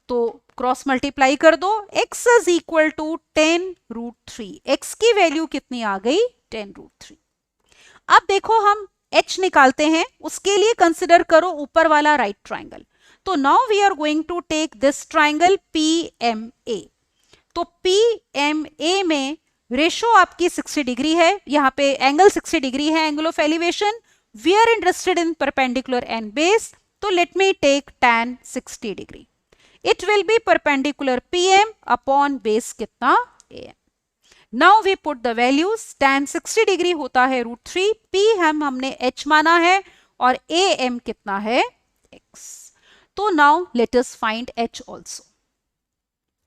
तो क्रॉस मल्टीप्लाई कर दो, x is equal to 10√3, x की वैल्यू कितनी आ गई 10√3। अब देखो हम h निकालते हैं, उसके लिए कंसिडर करो ऊपर वाला राइट ट्राइंगल। तो now we are going to take this triangle PMA। तो PMA में रेशो आपकी 60 डिग्री है, यहाँ पे एंगल 60 डिग्री है, angle of elevation. We are interested in perpendicular and base, तो let me take tan 60 degree. It will be perpendicular PM upon base कितना AM। Now we put the values, tan 60 degree होता है √3, P हमने h माना है और AM कितना है x। तो now let us find h also.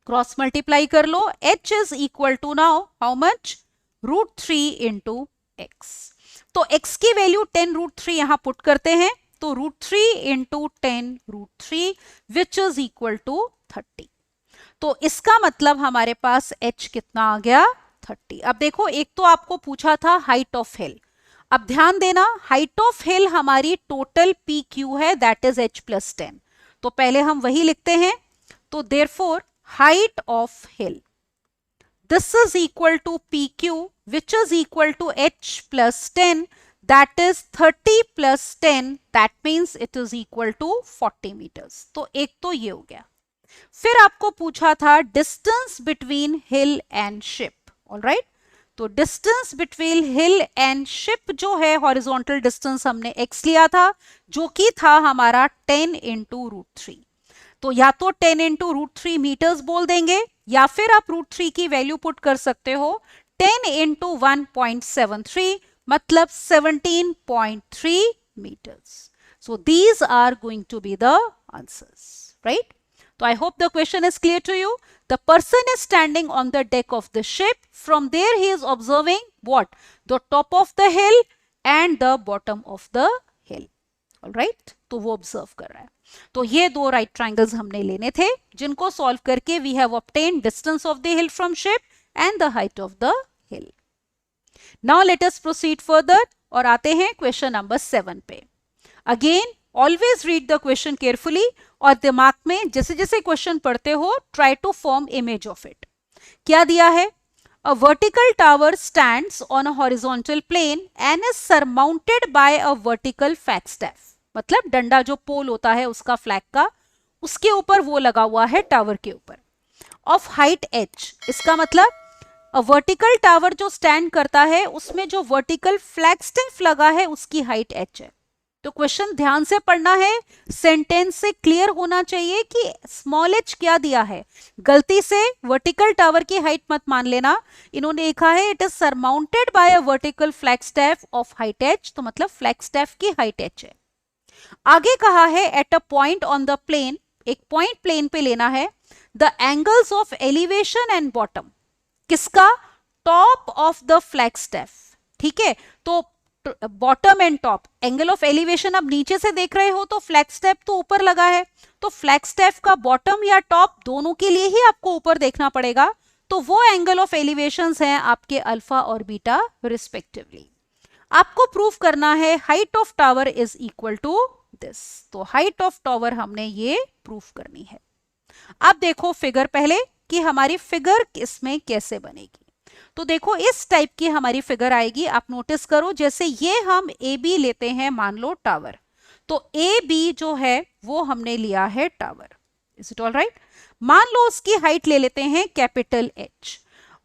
Cross multiply कर लो, h is equal to now how much, √3 into x। तो x की वैल्यू 10√3 यहां पुट करते हैं, तो √3 into 10√3 which is equal to 30। तो इसका मतलब हमारे पास h कितना आ गया 30। अब देखो एक तो आपको पूछा था हाइट ऑफ हिल, अब ध्यान देना हाइट ऑफ हिल हमारी टोटल PQ है, दैट इज h प्लस 10। तो पहले हम वही लिखते हैं, तो therefore height of hill this is equal to PQ which is equal to h plus 10, that is 30 plus 10, that means it is equal to 40 meters। तो एक तो ये हो गया। फिर आपको पूछा था distance between hill and ship, alright. तो distance between hill and ship जो है हॉरिजॉन्टल डिस्टेंस हमने x लिया था, जो कि था हमारा 10 इंटू √3। तो या तो 10 इंटू √3 मीटर्स बोल देंगे, या फिर आप √3 की वैल्यू पुट कर सकते हो 10 इंटू 1.73 मतलब 17.3 meters. So these are going to be the answers, right? So I hope the question is clear to you. The person is standing on the deck of the ship. From there he is observing what? The top of the hill and the bottom of the hill. All right? तो वो observe कर रहा है। तो ये दो right triangles हमने लेने थे, जिनको solve करके we have obtained distance of the hill from ship and the height of the hill. Now let us proceed further और आते हैं क्वेश्चन नंबर 7 पे। Again always read the question carefully और दिमाग में जैसे जैसे क्वेश्चन पढ़ते हो try to form image of it। क्या दिया है? A vertical tower stands on a horizontal plane and is surmounted by a vertical flagstaff। मतलब डंडा जो पोल होता है उसका फ्लैग का, उसके ऊपर वो लगा हुआ है टावर के ऊपर। ऑफ हाइट h, इसका मतलब वर्टिकल टावर जो स्टैंड करता है उसमें जो वर्टिकल फ्लैगस्टिफ लगा है उसकी हाइट h है। तो क्वेश्चन ध्यान से पढ़ना है, सेंटेंस से क्लियर होना चाहिए कि स्मॉल h क्या दिया है। गलती से वर्टिकल टावर की हाइट मत मान लेना। इन्होंने लिखा है it is surmounted by a vertical flagstaff of height h, तो मतलब फ्लैगस्टिफ की हाइट h है। आगे कहा है at a point on the plane, एक पॉइंट प्लेन पे लेना है, the angles of elevation and bottom, किसका? Top of the flagstaff. ठीक है, तो bottom and top, angle of elevation अब नीचे से देख रहे हो तो फ्लैगस्टिफ तो ऊपर लगा है, तो फ्लैगस्टिफ का बॉटम या टॉप दोनों के लिए ही आपको ऊपर देखना पड़ेगा। तो वो एंगल ऑफ एलिवेशंस हैं आपके अल्फा और बीटा रिस्पेक्टिवली। आपको प्रूफ करना है height of tower is equal to this. तो हाइट ऑफ टावर हमने ये प्रूफ करनी है। अब देखो फिगर पहले कि हमारी फिगर इसमें कैसे बनेगी। तो देखो इस टाइप की हमारी फिगर आएगी। आप नोटिस करो जैसे ये हम ए बी लेते हैं, मान लो टावर, तो ए बी जो है वो हमने लिया है tower. Is it all right? मान लो उसकी हाइट ले लेते हैं कैपिटल H,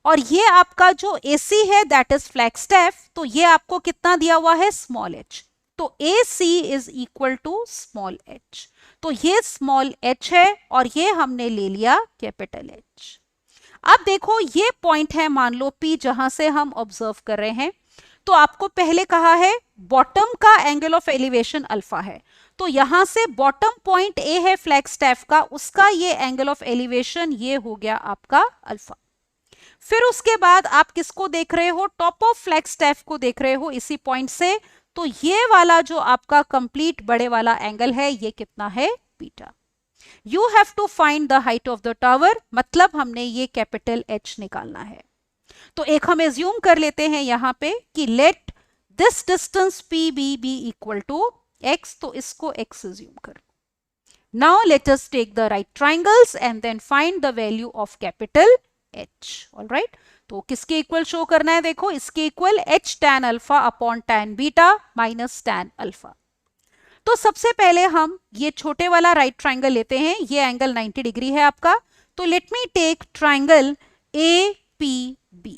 और ये आपका जो AC है दैट इज फ्लैगस्टेफ, तो ये आपको कितना दिया हुआ है, स्मॉल h, तो AC is equal to small h, तो ये स्मॉल h है और ये हमने ले लिया कैपिटल H। अब देखो ये पॉइंट है मान लो P जहां से हम ऑब्जर्व कर रहे हैं, तो आपको पहले कहा है बॉटम का एंगल ऑफ एलिवेशन अल्फा है, तो यहां से बॉटम पॉइंट A है फ्लैगस्टेफ का, उसका ये एंगल ऑफ एलिवेशन ये हो गया आपका अल्फा। फिर उसके बाद आप किसको देख रहे हो, टॉप ऑफ फ्लैगस्टेफ को देख रहे हो इसी पॉइंट से, तो ये वाला जो आपका कंप्लीट बड़े वाला एंगल है ये कितना है, beta. You have to find the height of the tower, मतलब हमने ये कैपिटल H निकालना है। तो एक हम एज्यूम कर लेते हैं यहां पे कि let this distance PB be equal to x, तो इसको x एज्यूम कर। Now let us take the right triangles and then find the value of capital H। Alright, तो किसके इक्वल शो करना है, देखो इसके equal H tan alpha upon tan beta minus tan alpha. तो सबसे पहले हम ये छोटे वाला राइट ट्राइंगल लेते हैं, ये एंगल 90 डिग्री है आपका, तो let me take triangle APB।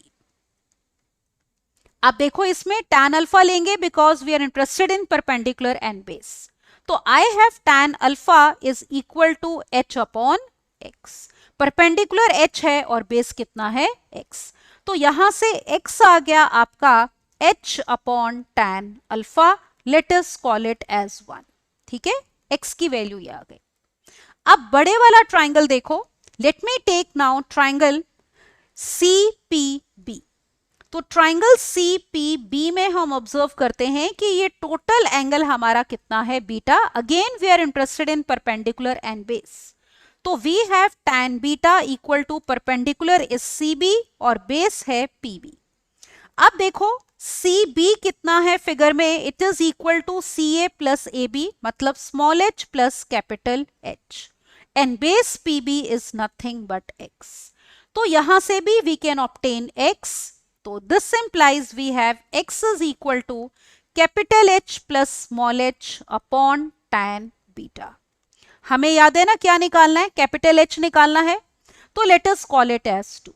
अब देखो इसमें tan अल्फा लेंगे because we are interested in perpendicular and base, तो I have tan alpha is equal to H upon x। Perpendicular H है और बेस कितना है, x, तो यहां से x आ गया आपका H upon tan alpha, let us call it as 1। ठीक है, x की वैल्यू ये आ गई। अब बड़े वाला ट्राइंगल देखो, let me take now triangle CPB। तो ट्राइंगल CPB में हम ऑब्जर्व करते हैं कि ये टोटल एंगल हमारा कितना है, beta. Again we are interested in perpendicular and base, तो we have tan beta equal to perpendicular is CB और बेस है PB। अब देखो CB कितना है फिगर में, it is equal to CA plus AB, मतलब small h plus capital H, and base PB is nothing but x। तो यहां से भी वी कैन ऑब्टेन x, तो this implies we have x is equal to capital H plus small h upon tan beta. हमें याद है ना क्या निकालना है, कैपिटल H निकालना है, तो let us call it as 2।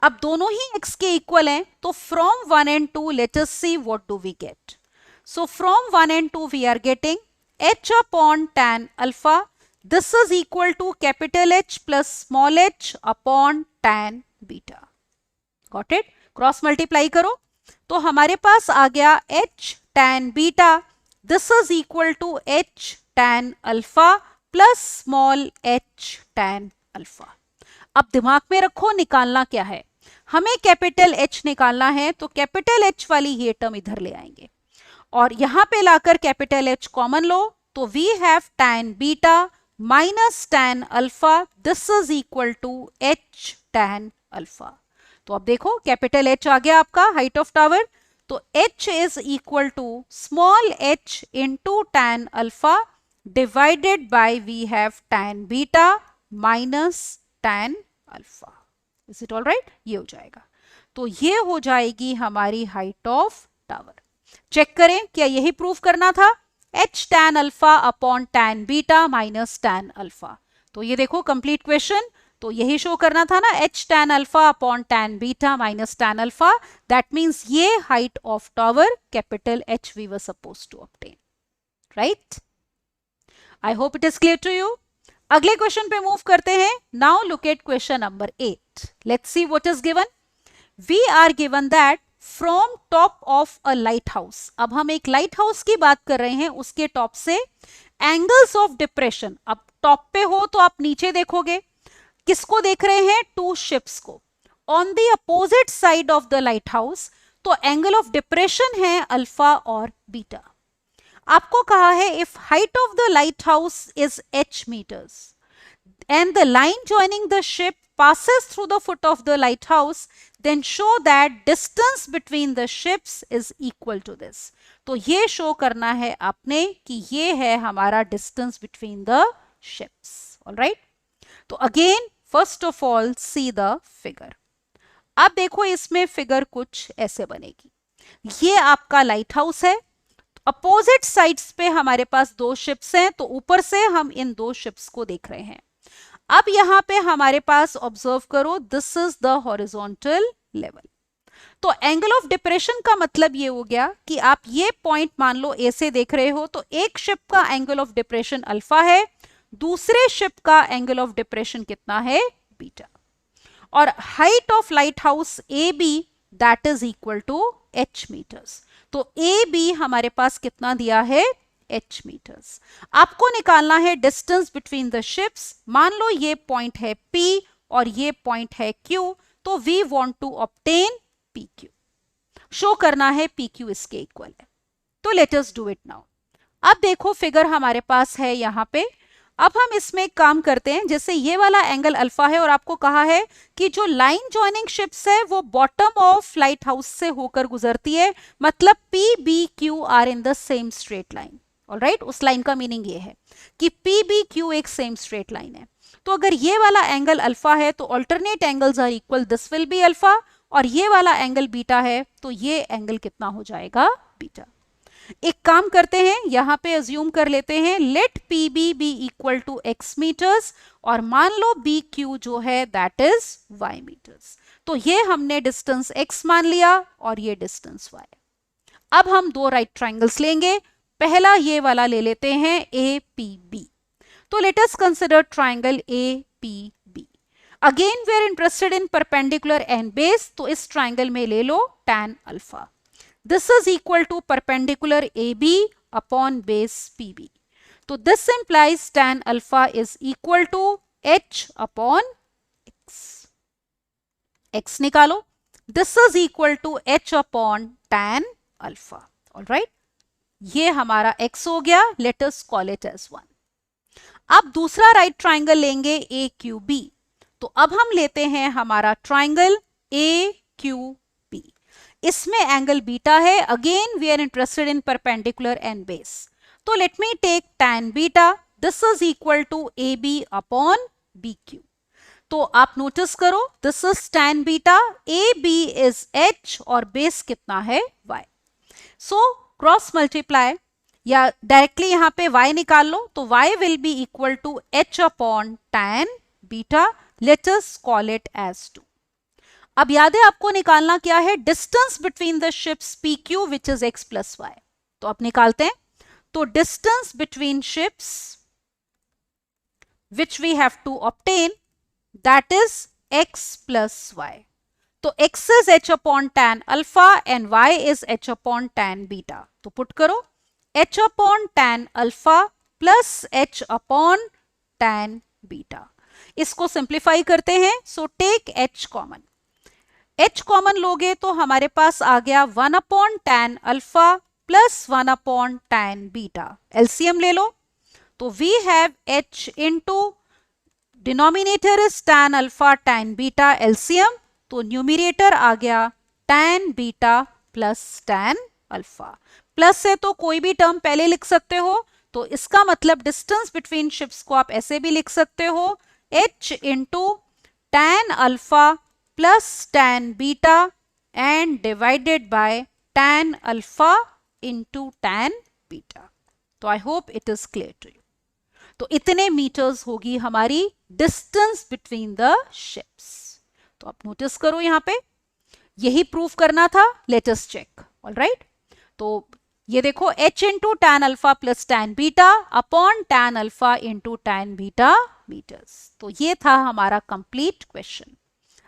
अब दोनों ही x के इक्वल हैं, तो from 1 and 2 let us see what do we get. So from 1 and 2 we are getting H upon tan alpha, this is equal to capital H plus small h upon tan beta. Got it, cross multiply करो तो हमारे पास आ गया H tan beta, this is equal to H tan alpha plus small h tan alpha. अब दिमाग में रखो निकालना क्या है, हमें कैपिटल H निकालना है, तो कैपिटल H वाली ये टर्म इधर ले आएंगे और यहां पे लाकर कैपिटल H कॉमन लो, तो we have tan beta minus tan alpha, this is equal to H tan alpha. तो अब देखो कैपिटल H आ गया आपका हाइट ऑफ टावर, तो H is equal to small h into tan alpha divided by we have tan beta minus tan alpha. Is it all right, ये हो जाएगा, तो ये हो जाएगी हमारी हाइट ऑफ टावर। चेक करें क्या यही प्रूफ करना था, H tan alpha upon tan beta minus tan alpha. तो ये देखो कंप्लीट क्वेश्चन, तो यही शो करना था ना, H tan alpha upon tan beta minus tan alpha, that means ये height of tower capital H we were suppose to obtain, right. I hope it is clear to you. अगले question पे move करते हैं। Now look at question number 8। Let's see what is given. We are given that from top of a lighthouse, अब हम एक light house की बात कर रहे हैं, उसके टॉप से एंगल्स ऑफ डिप्रेशन। अब टॉप पे हो तो आप नीचे देखोगे, किसको देख रहे हैं, टू शिप्स को। On the opposite side of the light house, तो एंगल ऑफ डिप्रेशन है अल्फा और बीटा। आपको कहा है if height of the light house is h meters and the line joining the ship passes through the foot of the lighthouse, then show that distance between the ships is equal to this। तो ये show करना है आपने कि ये है हमारा distance between the ships। Alright, तो again first of all see the figure. अब देखो इसमें फिगर कुछ ऐसे बनेगी, ये आपका लाइट हाउस है, अपोजिट साइड्स पे हमारे पास दो शिप्स हैं, तो ऊपर से हम इन दो शिप्स को देख रहे हैं। अब यहां पे हमारे पास ऑब्जर्व करो, this is the horizontal level. तो एंगल ऑफ डिप्रेशन का मतलब ये हो गया कि आप ये पॉइंट मान लो ए से देख रहे हो, तो एक शिप का एंगल ऑफ डिप्रेशन अल्फा है, दूसरे शिप का एंगल ऑफ डिप्रेशन कितना है, बीटा। और height of lighthouse A B that is equal to H metres. तो ए बी हमारे पास कितना दिया है, एच मीटर्स। आपको निकालना है डिस्टेंस बिटवीन द शिप्स। मान लो ये पॉइंट है P और ये पॉइंट है Q, तो we want to obtain PQ। Show करना है PQ इसके इक्वल है। तो let us do it now. अब देखो फिगर हमारे पास है यहां पे। अब हम इसमें एक काम करते हैं, जैसे ये वाला एंगल अल्फा है और आपको कहा है कि जो लाइन जॉइनिंग शिप्स है वो बॉटम ऑफ लाइट हाउस से होकर गुजरती है, मतलब P B Q are in the same straight line. Alright, उस लाइन का मीनिंग ये है कि P B Q एक सेम स्ट्रेट लाइन है। तो अगर ये वाला एंगल अल्फा है तो alternate angles are equal, this will be alpha, और ये वाला एंगल बीटा है तो ये एंगल कितना हो जाएगा, बीटा। एक काम करते हैं, यहां पे अज्यूम कर लेते हैं let P B B equal to x metres, और मान लो बी क्यू जो है दैट इज वाई मीटर्स। तो ये हमने डिस्टेंस एक्स मान लिया और ये डिस्टेंस वाई। अब हम दो राइट ट्राइंगल्स लेंगे। पहला ये वाला ले लेते हैं ए पी बी। तो let us consider triangle A P B. Again we are interested in perpendicular and base, तो इस ट्राइंगल में ले लो tan alpha. This is equal to perpendicular AB upon base PB. तो this implies tan alpha is equal to H upon X. X निकालो. This is equal to H upon tan alpha. Alright? ये हमारा X हो गया. Let us call it as 1. अब दूसरा right triangle लेंगे AQB. तो अब हम लेते हैं हमारा ट्राइंगल AQB. इसमें एंगल बीटा है। Again we are interested in perpendicular and base, तो let me take tan beta. This is equal to A B upon B Q. तो आप नोटिस करो, this is tan beta, A B is h और base कितना है y। So cross multiply या directly यहां पे y निकाल लो, तो y will be equal to h upon tan beta. Let us call it as 2। अब याद है आपको निकालना क्या है, distance between the ships P Q which is x plus y. तो आप निकालते हैं, तो distance between ships which we have to obtain that is x plus y. तो x is h upon tan alpha and y is h upon tan beta. तो put करो h upon tan alpha plus h upon tan beta. इसको simplify करते हैं, so take h common. h common लोगे तो हमारे पास आ गया 1 upon tan alpha plus 1 upon tan beta. LCM ले लो, तो we have h into denominator is tan alpha tan beta, LCM, तो न्यूमिरेटर आ गया tan beta plus tan alpha. Plus से तो कोई भी टर्म पहले लिख सकते हो, तो इसका मतलब डिस्टेंस बिटवीन शिप्स को आप ऐसे भी लिख सकते हो, h into tan alpha plus tan beta and divided by tan alpha into tan beta. तो I hope it is clear to you. तो इतने मीटर्स होगी हमारी डिस्टेंस बिटवीन द शिप्स। तो आप नोटिस करो यहां पे यही प्रूफ करना था। Let us check. ऑलराइट, तो ये देखो h into tan alpha plus tan beta upon tan alpha into tan beta metres. तो ये था हमारा कंप्लीट क्वेश्चन।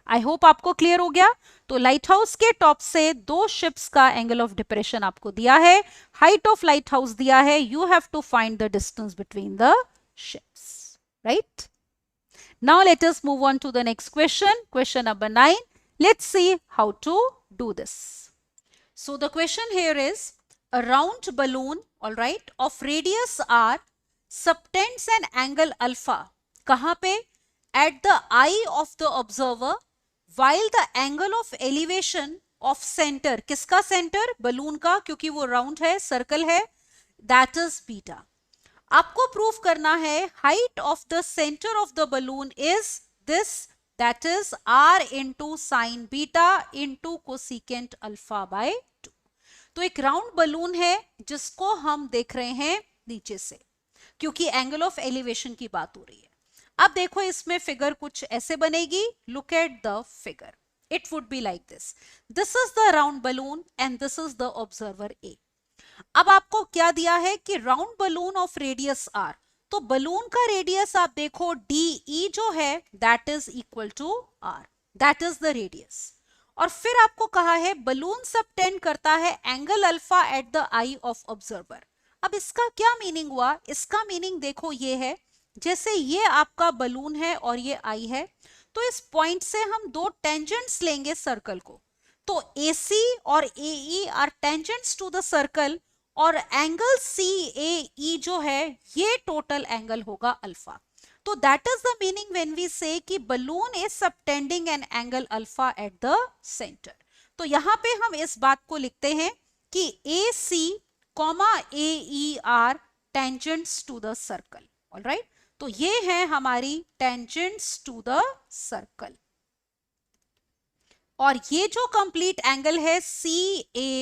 आई होप आपको क्लियर हो गया। तो लाइट हाउस के टॉप से दो शिप्स का एंगल ऑफ डिप्रेशन आपको दिया है, हाइट ऑफ लाइट हाउस दिया है, you have to find the distance between the ships, right. Now let us move on to the next question, question number 9. Let's see how to do this. So the question here is a round balloon, all right, of radius r subtends an angle alpha. कहां पे? At the eye of the observer, while the angle of elevation of center, किसका center? Balloon का, क्योंकि वो round है, circle है, that is beta. आपको proof करना है height of the center of the balloon is this, that is r into sin beta into cosecant alpha by 2. तो एक राउंड बलून है जिसको हम देख रहे हैं नीचे से, क्योंकि एंगल ऑफ एलिवेशन की बात हो रही है। अब देखो इसमें फिगर कुछ ऐसे बनेगी, look at the figure. It would be like this. This is the round balloon and this is the observer A. अब आपको क्या दिया है कि round balloon of radius r, तो बलून का रेडियस आप देखो DE जो है that is equal to r, that is the radius. और फिर आपको कहा है बलून सबटेंड करता है angle alpha at the eye of observer. अब इसका क्या मीनिंग हुआ? इसका मीनिंग देखो ये है, जैसे ये आपका बलून है और ये आई है, तो इस पॉइंट से हम दो टेंजेंट्स लेंगे सर्कल को, तो AC और AE are tangents to the circle, और एंगल CAE जो है ये टोटल एंगल होगा अल्फा। तो that is the meaning when we say कि balloon is subtending an angle alpha at the centre. तो यहां पे हम इस बात को लिखते हैं कि AC, AE are tangents to the circle. Alright, तो ये है हमारी टेंजेंट्स टू द सर्कल, और ये जो कंप्लीट एंगल है CAE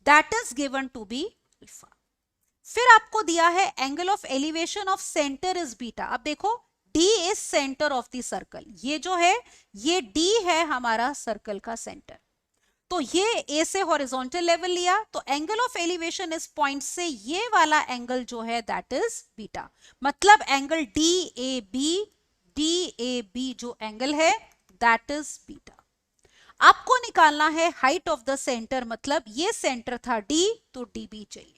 that is given to be alpha. फिर आपको दिया है angle of elevation of centre is beta. अब देखो D is centre of the circle, ये जो है ये D है हमारा सर्कल का सेंटर, तो ये A से हॉरिजॉन्टल लेवल लिया, तो एंगल ऑफ एलिवेशन इस पॉइंट से ये वाला एंगल जो है दैट इज बीटा, मतलब एंगल DAB जो एंगल है दैट इज बीटा। आपको निकालना है हाइट ऑफ द सेंटर, मतलब ये सेंटर था D, तो DB चाहिए,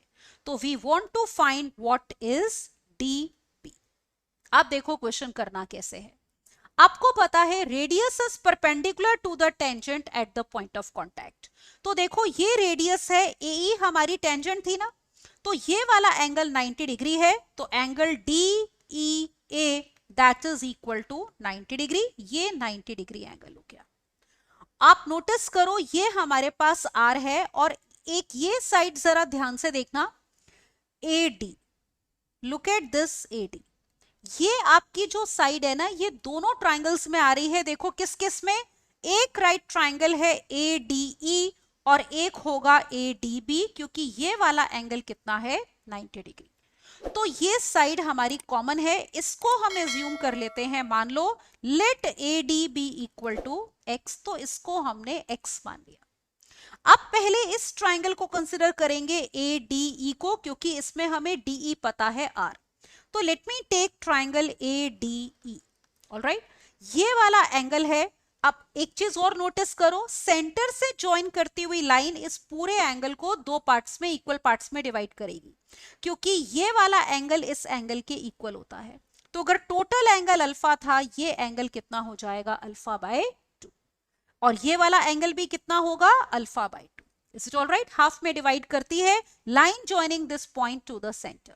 तो we want to find what is DB। अब देखो क्वेश्चन करना कैसे है। आपको पता है radius is perpendicular to the tangent at the point of contact, तो देखो ये रेडियस है AE हमारी टेंजेंट थी ना, तो ये वाला एंगल 90 डिग्री है, तो angle DEA that is equal to 90 degree, ये 90 डिग्री एंगल हो गया। आप नोटिस करो ये हमारे पास R है, और एक ये साइड जरा ध्यान से देखना AD, look at this AD, ये आपकी जो साइड है ना ये दोनों ट्राइंगल्स में आ रही है। देखो किस किस में, एक राइट ट्राइंगल है ADE और एक होगा ADB, क्योंकि ये वाला एंगल कितना है 90 डिग्री, तो ये साइड हमारी कॉमन है, इसको हम एज्यूम कर लेते हैं, मान लो let AD be equal to x, तो इसको हमने x मान लिया। अब पहले इस ट्राइंगल को कंसिडर करेंगे ADE को, क्योंकि इसमें हमें DE पता है R, तो let me take triangle ADE। Alright, ये वाला एंगल है। अब एक चीज और नोटिस करो, सेंटर से ज्वाइन करती हुई लाइन इस पूरे एंगल को दो पार्ट्स में, इक्वल पार्ट्स में डिवाइड करेगी, क्योंकि ये वाला एंगल इस एंगल के इक्वल होता है, तो अगर टोटल एंगल अल्फा था, ये एंगल कितना हो जाएगा अल्फा बाय 2, और ये वाला एंगल भी कितना होगा alpha by 2। Is it alright? Half में डिवाइड करती है line joining this point two the centre.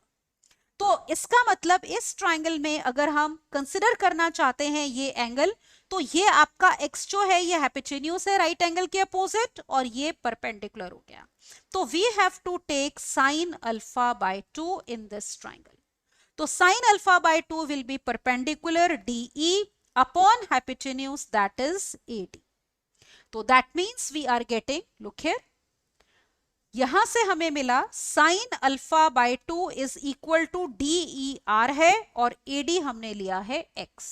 तो इसका मतलब इस ट्राइंगल में अगर हम कंसिडर करना चाहते हैं ये एंगल, तो ये आपका x जो है ये हाइपोटेन्यूज है राइट एंगल के अपोजिट, और ये परपेंडिकुलर हो गया, तो we have to take sine alpha by 2 इन दिस ट्राइंगल। तो sine alpha by 2 will be perpendicular DE upon hypotenuse that is AD। तो that means we are getting, look here, यहां से हमें मिला sine alpha by 2 is equal to DER है, और AD हमने लिया है x,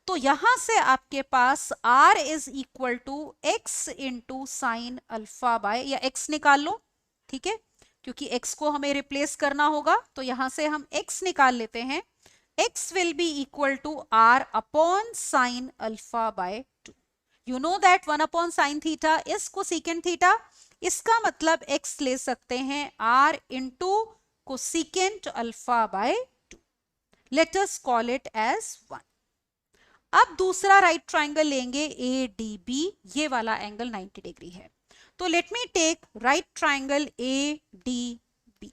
तो यहां से आपके पास R is equal to x into sine alpha by, या x निकाल लो, ठीक है, क्योंकि x को हमें रिप्लेस करना होगा, तो यहां से हम x निकाल लेते हैं, x will be equal to R upon sine alpha by 2। You know that 1 upon sine theta is cosecant theta, इसका मतलब x ले सकते हैं R into cosecant alpha by 2, let us call it as 1। अब दूसरा राइट ट्राइंगल लेंगे ADB, ये वाला एंगल 90 डिग्री है, तो let me take right triangle ADB।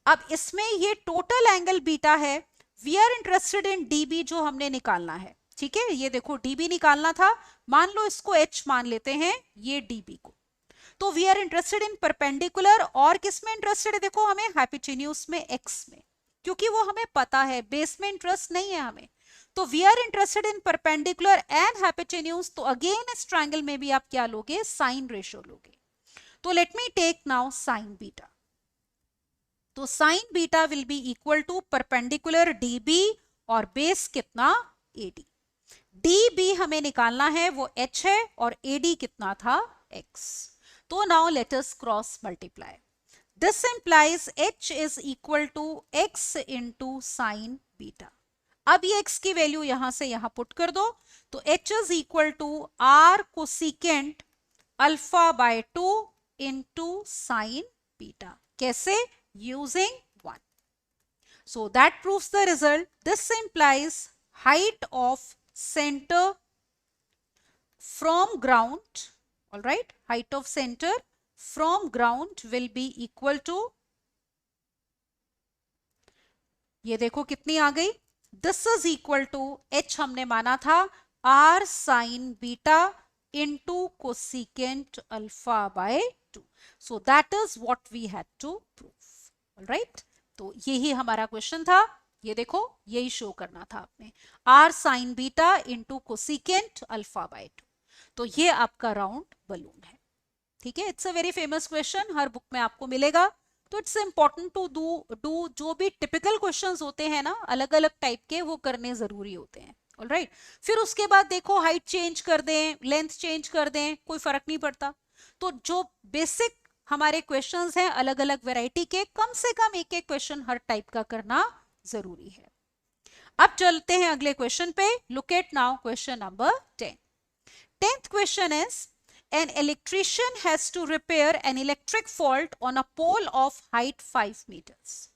अब इसमें ये टोटल एंगल बीटा है, we are interested in DB जो हमने निकालना है, ठीक है, ये देखो DB निकालना था, मान लो इसको H मान लेते हैं ये DB को, तो we are interested in perpendicular, और किस में इंटरेस्टेड है, देखो हमें हाइपोटेन्यूज में x में, क्योंकि वो हमें पता है, बेस में इंटरेस्ट नहीं है हमें, तो we are interested in perpendicular and hypotenuse, तो अगेन इस ट्राइंगल में भी आप क्या लोगे, साइन रेशियो लोगे, तो let me take now sine beta, तो sine beta will be equal to perpendicular DB और बेस कितना AD। डी बी हमें निकालना है, वो h है, और AD कितना था, x. तो now let us cross multiply. This implies h is equal to x into sine beta. अब ये x की वैल्यू यहां से यहां पुट कर दो, तो h is equal to r cosecant alpha by 2 into sine beta. कैसे? Using 1. So that proves the result. This implies height of center from ground, all right, height of center from ground will be equal to, ये देखो कितनी आ गई, this is equal to h हमने माना था r sin beta into cosecant alpha by 2. So that is what we had to prove, all right. तो यही हमारा क्वेश्चन था. ये देखो, यही शो करना था आपने, r sin beta into cosecant alpha by 2. तो ये आपका राउंड बलून है. ठीक है, it's a very famous question, her book में आपको मिलेगा. तो इट्स इंपॉर्टेंट टू डू जो भी टिपिकल क्वेश्चंस होते हैं ना, अलग अलग टाइप के, वो करने जरूरी होते हैं. ऑलराइट. फिर उसके बाद देखो, हाइट चेंज कर दें, लेंथ चेंज कर दें, कोई फर्क नहीं पड़ता. तो जो बेसिक हमारे क्वेश्चंस हैं अलग अलग वैरायटी के, कम से कम एक एक क्वेश्चन हर टाइप का करना जरूरी है. अब चलते हैं अगले क्वेश्चन पे. Look at now question number 10. 10th question is, an electrician has to repair an electric fault on a pole of height 5 meters.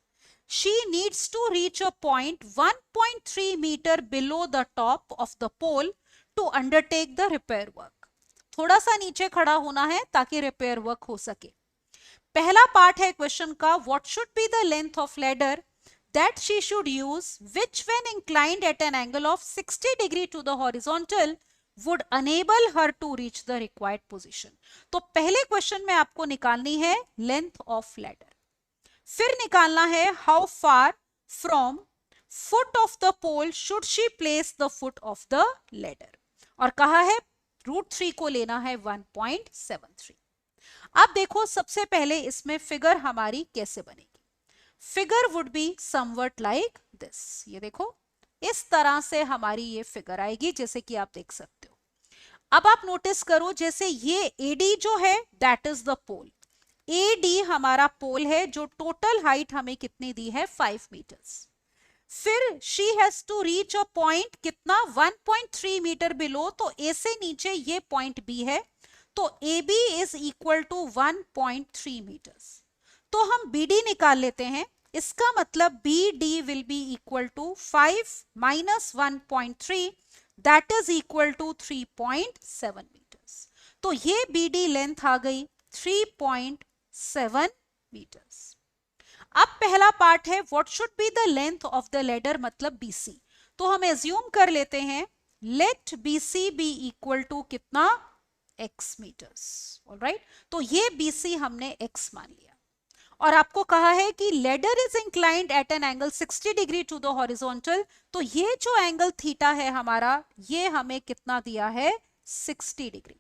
She needs to reach a point 1.3 meter below the top of the pole to undertake the repair work. थोड़ा सा नीचे खड़ा होना है ताकि repair work हो सके. पहला पार्ट है क्वेश्चन का, what should be the length of ladder that she should use, which when inclined at an angle of 60 degree to the horizontal would enable her to reach the required position. तो पहले question में आपको निकालनी है length of ladder. फिर निकालना है how far from foot of the pole should she place the foot of the ladder. और कहा है √3 को लेना है 1.73. अब देखो, सबसे पहले इसमें फिगर हमारी कैसे बनेगी. Figure would be somewhat like this. ये देखो, इस तरह से हमारी ये फिगर आएगी, जैसे कि आप देख सकते हो. अब आप नोटिस करो, जैसे ये AD जो है that is the pole. AD हमारा पोल है, जो टोटल हाइट हमें कितनी दी है, 5 मीटर्स. फिर she has to reach a point कितना, 1.3 मीटर बिलो. तो A से नीचे ये पॉइंट B है, तो AB is equal to 1.3 metres. तो हम BD निकाल लेते हैं. इसका मतलब BD will be equal to 5 minus 1.3, that is equal to 3.7 metres. तो ये BD लेंथ आ गई 3.7 मीटर्स. अब पहला पार्ट है, what should be the length of the ladder, मतलब BC. तो हम एज्यूम कर लेते हैं, let BC be equal to कितना, x मीटर्स. ऑलराइट. तो ये BC हमने x मान लिया. और आपको कहा है कि ladder is inclined at an angle 60 degree to the horizontal. तो ये जो एंगल थीटा है हमारा, ये हमें कितना दिया है, 60 डिग्री.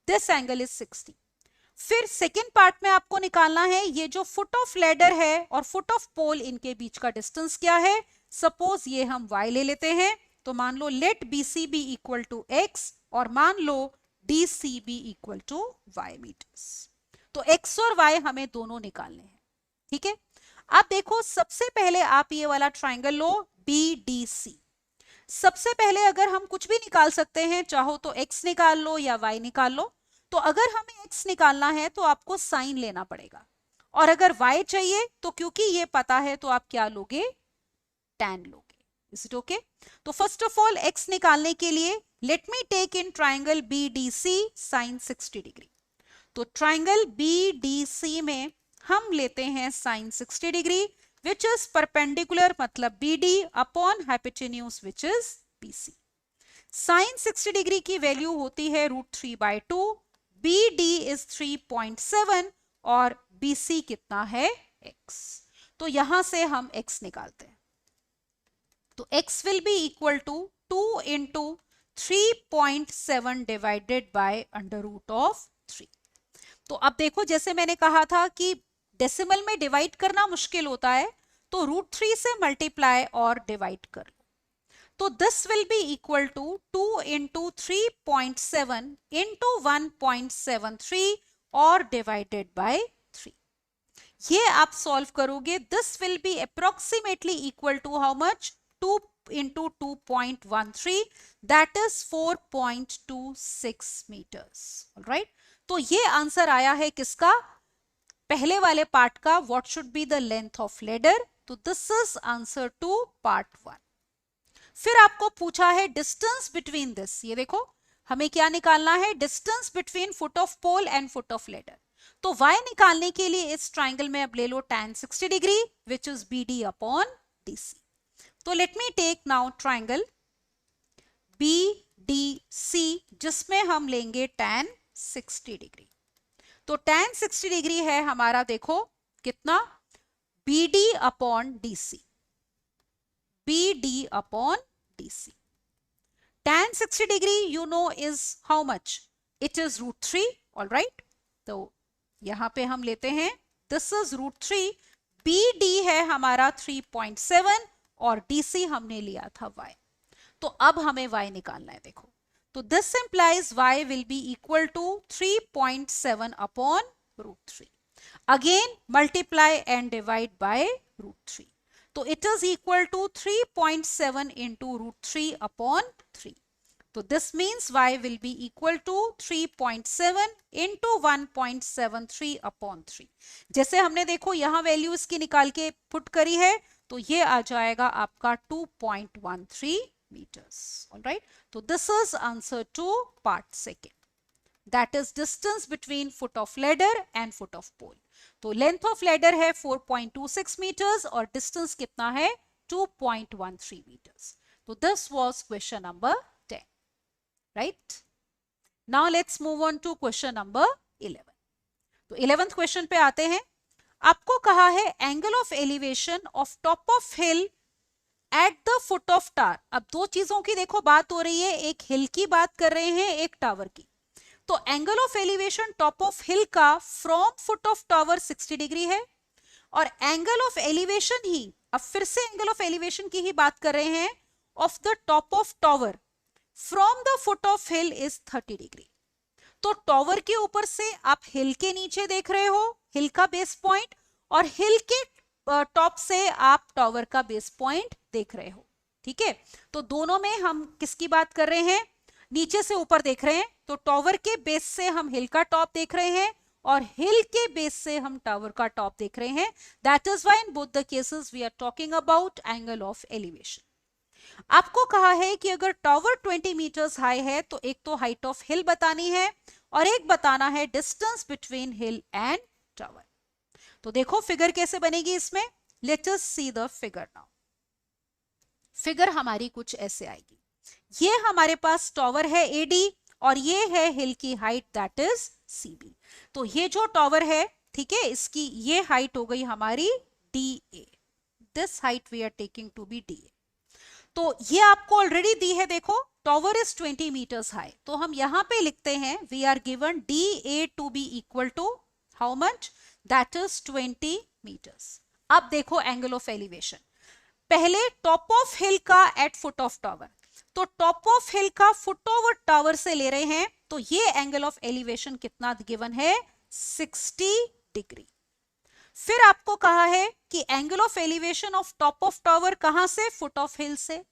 This angle is 60. फिर सेकेंड पार्ट में आपको निकालना है ये जो फुट ऑफ लेडर है और फुट ऑफ पोल, इनके बीच का डिस्टेंस क्या है. सपोज ये हम y ले लेते हैं, तो मान लो let BC be equal to x और मान लो DC be equal to y metres. तो x और y हमें दोनों निकालने हैं. ठीक है. अब देखो, सबसे पहले आप ये वाला ट्राइंगल लो BDC. सबसे पहले अगर हम कुछ भी निकाल सकते हैं, चाहो तो x निकाल लो या y निकाल लो. तो अगर हमें x निकालना है तो आपको साइन लेना पड़ेगा, और अगर y चाहिए तो क्योंकि ये पता है तो आप क्या लोगे, tan लोगे. Is it okay. तो फर्स्ट ऑफ ऑल x निकालने के लिए let me take in triangle BDC sine 60 degree. तो ट्राइंगल BDC में हम लेते हैं sine 60 degree which is perpendicular, मतलब BD upon hypotenuse which is BC. Sine 60 degree की वैल्यू होती है √3/2. BD इज 3.7 और BC कितना है, x. तो यहां से हम x निकालते हैं. तो x will be equal to 2 into 3.7 divided by √3. तो अब देखो, जैसे मैंने कहा था कि डेसिमल में डिवाइड करना मुश्किल होता है, तो √3 से मल्टीप्लाई और डिवाइड कर लो. तो this will be equal to 2 into 3.7 into 1.73 और डिवाइडेड बाय 3। ये आप सॉल्व करोगे, this will be approximately equal to how much, 2 into 2.13 that is 4.26 metres. Alright, तो ये आंसर आया है किसका, पहले वाले पार्ट का, what should be the length of ladder. तो this is answer to part 1। फिर आपको पूछा है डिस्टेंस बिटवीन दिस, ये देखो हमें क्या निकालना है, distance between foot of pole and foot of ladder. तो y निकालने के लिए इस ट्राइंगल में अब ले लो tan 60 degree which is BD upon DC। तो let me take now triangle BDC जिसमें हम लेंगे tan 60 डिग्री। तो tan 60 डिग्री है हमारा, देखो कितना, BD upon DC, BD upon DC। tan 60 degree you know is how much, it is √3। Alright, तो यहां पे हम लेते हैं दिस इज √3, BD है हमारा 3.7 और DC हमने लिया था y। तो अब हमें y निकालना है, देखो तो this implies y will be equal to 3.7 upon √3। Again multiply and divide by √3, तो it is equal to 3.7 into √3 upon 3। तो this means y will be equal to 3.7 into 1.73 upon 3। जैसे हमने देखो यहां वैल्यू इसकी निकाल के पुट करी है, तो ये आ जाएगा आपका 2.13 meters. All right. So this is answer to part second. That is distance between foot of ladder and foot of pole. तो length of ladder है 4.26 meters और distance कितना है 2.13 meters. So this was question number 10. Right. Now let's move on to question number 11. तो 11th question पे आते हैं. आपको कहा है angle of elevation of top of hill at the foot of tower. अब दो चीजों की देखो बात हो रही है, एक हिल की बात कर रहे हैं, एक टावर की. तो angle of elevation top of hill का from foot of tower 60 degree है और एंगल ऑफ एलिवेशन ही, अब फिर से एंगल ऑफ एलिवेशन की ही बात कर रहे हैं, of the top of tower from the foot of hill is 30 degree. तो टावर के ऊपर से आप हिल के नीचे देख रहे हो हिल का बेस पॉइंट और हिल के टॉप से आप टावर का बेस पॉइंट देख रहे हो. ठीक है, तो दोनों में हम किसकी बात कर रहे हैं, नीचे से ऊपर देख रहे हैं. तो टावर के बेस से हम हिल का टॉप देख रहे हैं और हिल के बेस से हम टावर का टॉप देख रहे हैं. That is why in both the cases we are talking about angle of elevation. आपको कहा है कि अगर टावर 20 मीटर्स हाई है तो एक तो हाइट ऑफ हिल बतानी है और एक बताना है distance between hill and tower. तो देखो फिगर कैसे बनेगी इसमें. Late us see the figure now. Figure हमारी कुछ ऐसे आएगी. ये हमारे पास टावर है AD और ये है हिल की हाइट दैट इज CB. तो ये जो टावर है, ठीक है, इसकी ये हाइट हो गई हमारी DA. This height we are taking to be DA. तो ये आपको ऑलरेडी दी है. देखो टावर इज 20 मीटर्स हाई, तो हम यहां पे लिखते हैं we are given DA to be equal to how much, that is 20 metres. अब देखो एंगल ऑफ एलिवेशन, पहले टॉप ऑफ हिल का एट फुट ऑफ टावर. तो टॉप ऑफ हिल का फुट ओवर टावर से ले रहे हैं, तो ये एंगल ऑफ एलिवेशन कितना गिवन है 60 डिग्री. फिर आपको कहा है कि angle of elevation of top of tower कहां से, फुट ऑफ हिल से,